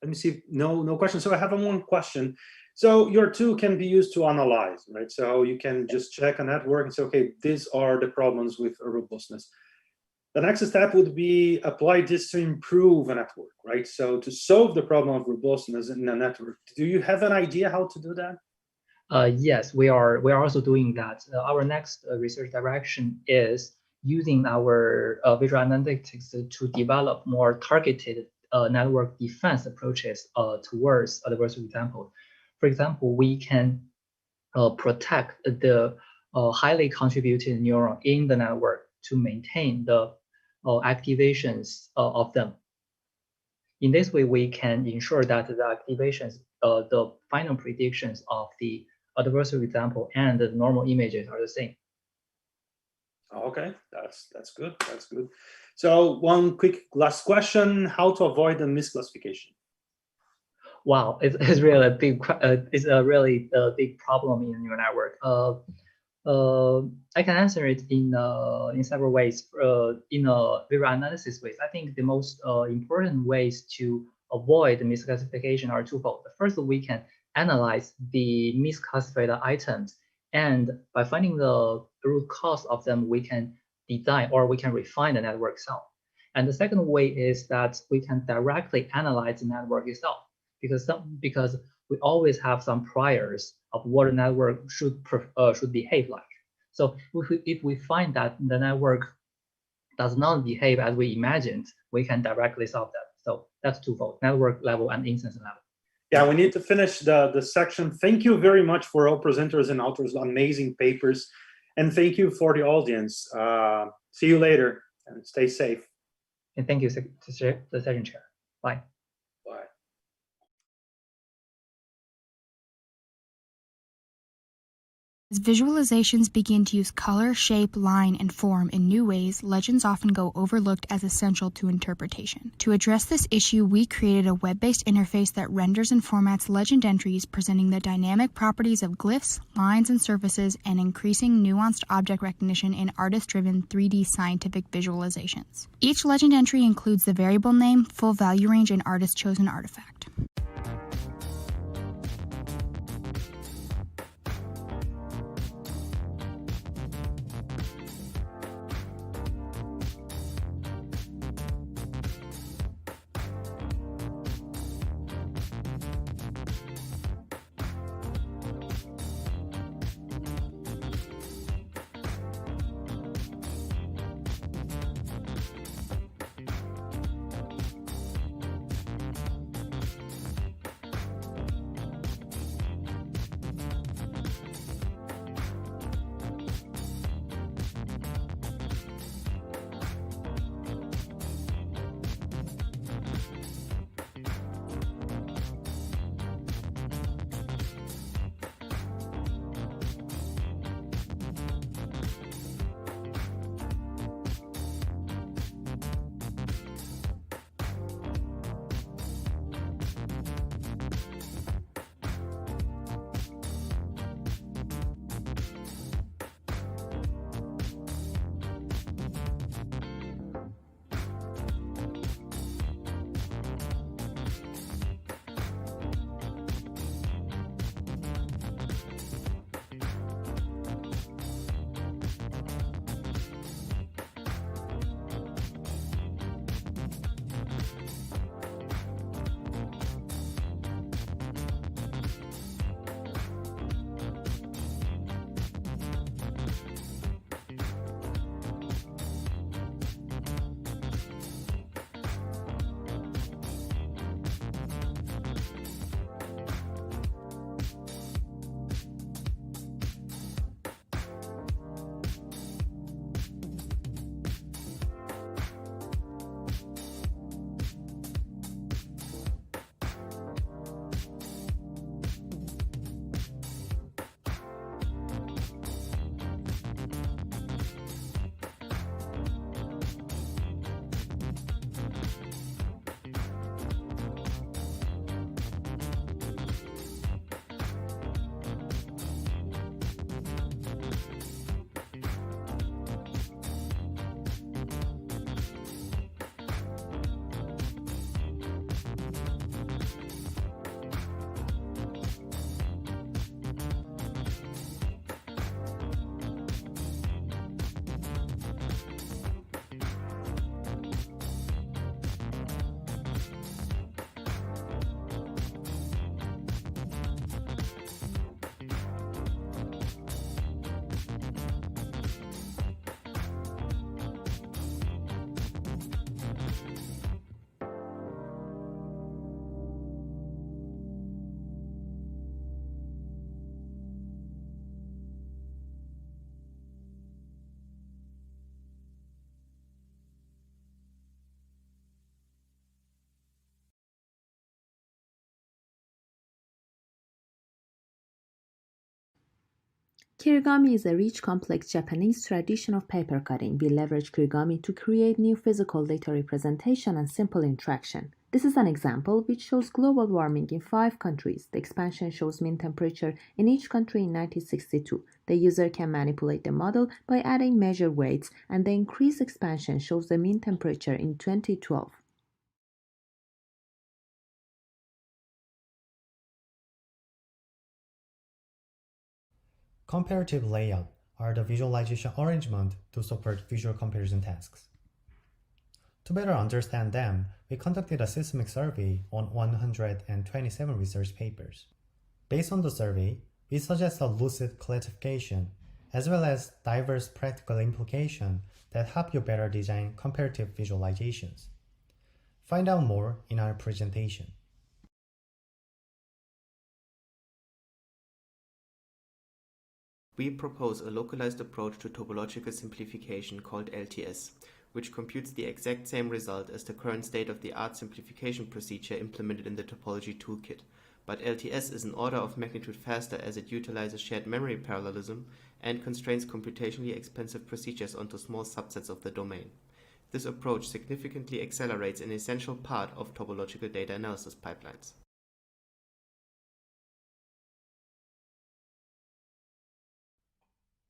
Let me see. No questions. So I have one question. So your tool can be used to analyze, right? So you can just check a network and say, okay, these are the problems with robustness. The next step would be apply this to improve a network, right? So to solve the problem of robustness in a network, do you have an idea how to do that? Yes, we are also doing that. Our next research direction is using our visual analytics to develop more targeted network defense approaches towards adversarial examples. For example, we can protect the highly contributed neuron in the network to maintain the activations of them. In this way, we can ensure that the activations, the final predictions of the adversarial example and the normal images are the same. Okay, that's good. That's good. So one quick last question: how to avoid the misclassification? Wow, it's really a big big problem in neural network. I can answer it in several ways. In a visual analysis ways, I think the most important ways to avoid misclassification are twofold. First, we can analyze the misclassified items, and by finding the root cause of them, we can design or we can refine the network itself. And the second way is that we can directly analyze the network itself, because we always have some priors of what a network should behave like. So if we find that the network does not behave as we imagined, we can directly solve that. So that's twofold: network level and instance level. Yeah, we need to finish the section. Thank you very much for all presenters and authors, amazing papers. And thank you for the audience. See you later and stay safe. And thank you to the session chair. Bye. Bye. As visualizations begin to use color, shape, line, and form in new ways, legends often go overlooked as essential to interpretation. To address this issue, we created a web-based interface that renders and formats legend entries, presenting the dynamic properties of glyphs, lines, and surfaces, and increasing nuanced object recognition in artist-driven 3D scientific visualizations. Each legend entry includes the variable name, full value range, and artist-chosen artifact. Kirigami is a rich, complex Japanese tradition of paper cutting. We leverage kirigami to create new physical data representation and simple interaction. This is an example which shows global warming in 5 countries. The expansion shows mean temperature in each country in 1962. The user can manipulate the model by adding measure weights, and the increased expansion shows the mean temperature in 2012. Comparative layout are the visualization arrangement to support visual comparison tasks. To better understand them, we conducted a systemic survey on 127 research papers. Based on the survey, we suggest a lucid classification as well as diverse practical implications that help you better design comparative visualizations. Find out more in our presentation. We propose a localized approach to topological simplification called LTS, which computes the exact same result as the current state-of-the-art simplification procedure implemented in the topology toolkit. But LTS is an order of magnitude faster as it utilizes shared memory parallelism and constrains computationally expensive procedures onto small subsets of the domain. This approach significantly accelerates an essential part of topological data analysis pipelines.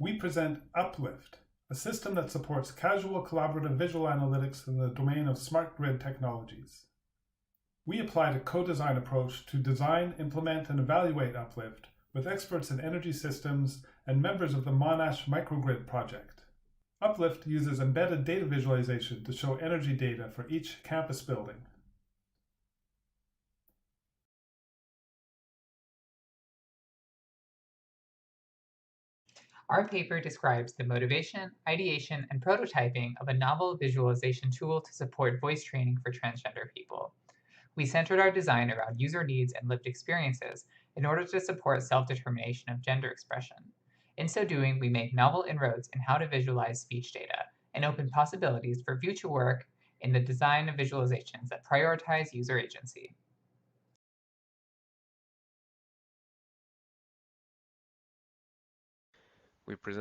We present Uplift, a system that supports casual collaborative visual analytics in the domain of smart grid technologies. We applied a co-design approach to design, implement, and evaluate Uplift with experts in energy systems and members of the Monash microgrid project. Uplift uses embedded data visualization to show energy data for each campus building. Our paper describes the motivation, ideation, and prototyping of a novel visualization tool to support voice training for transgender people. We centered our design around user needs and lived experiences in order to support self-determination of gender expression. In so doing, we make novel inroads in how to visualize speech data and open possibilities for future work in the design of visualizations that prioritize user agency. We present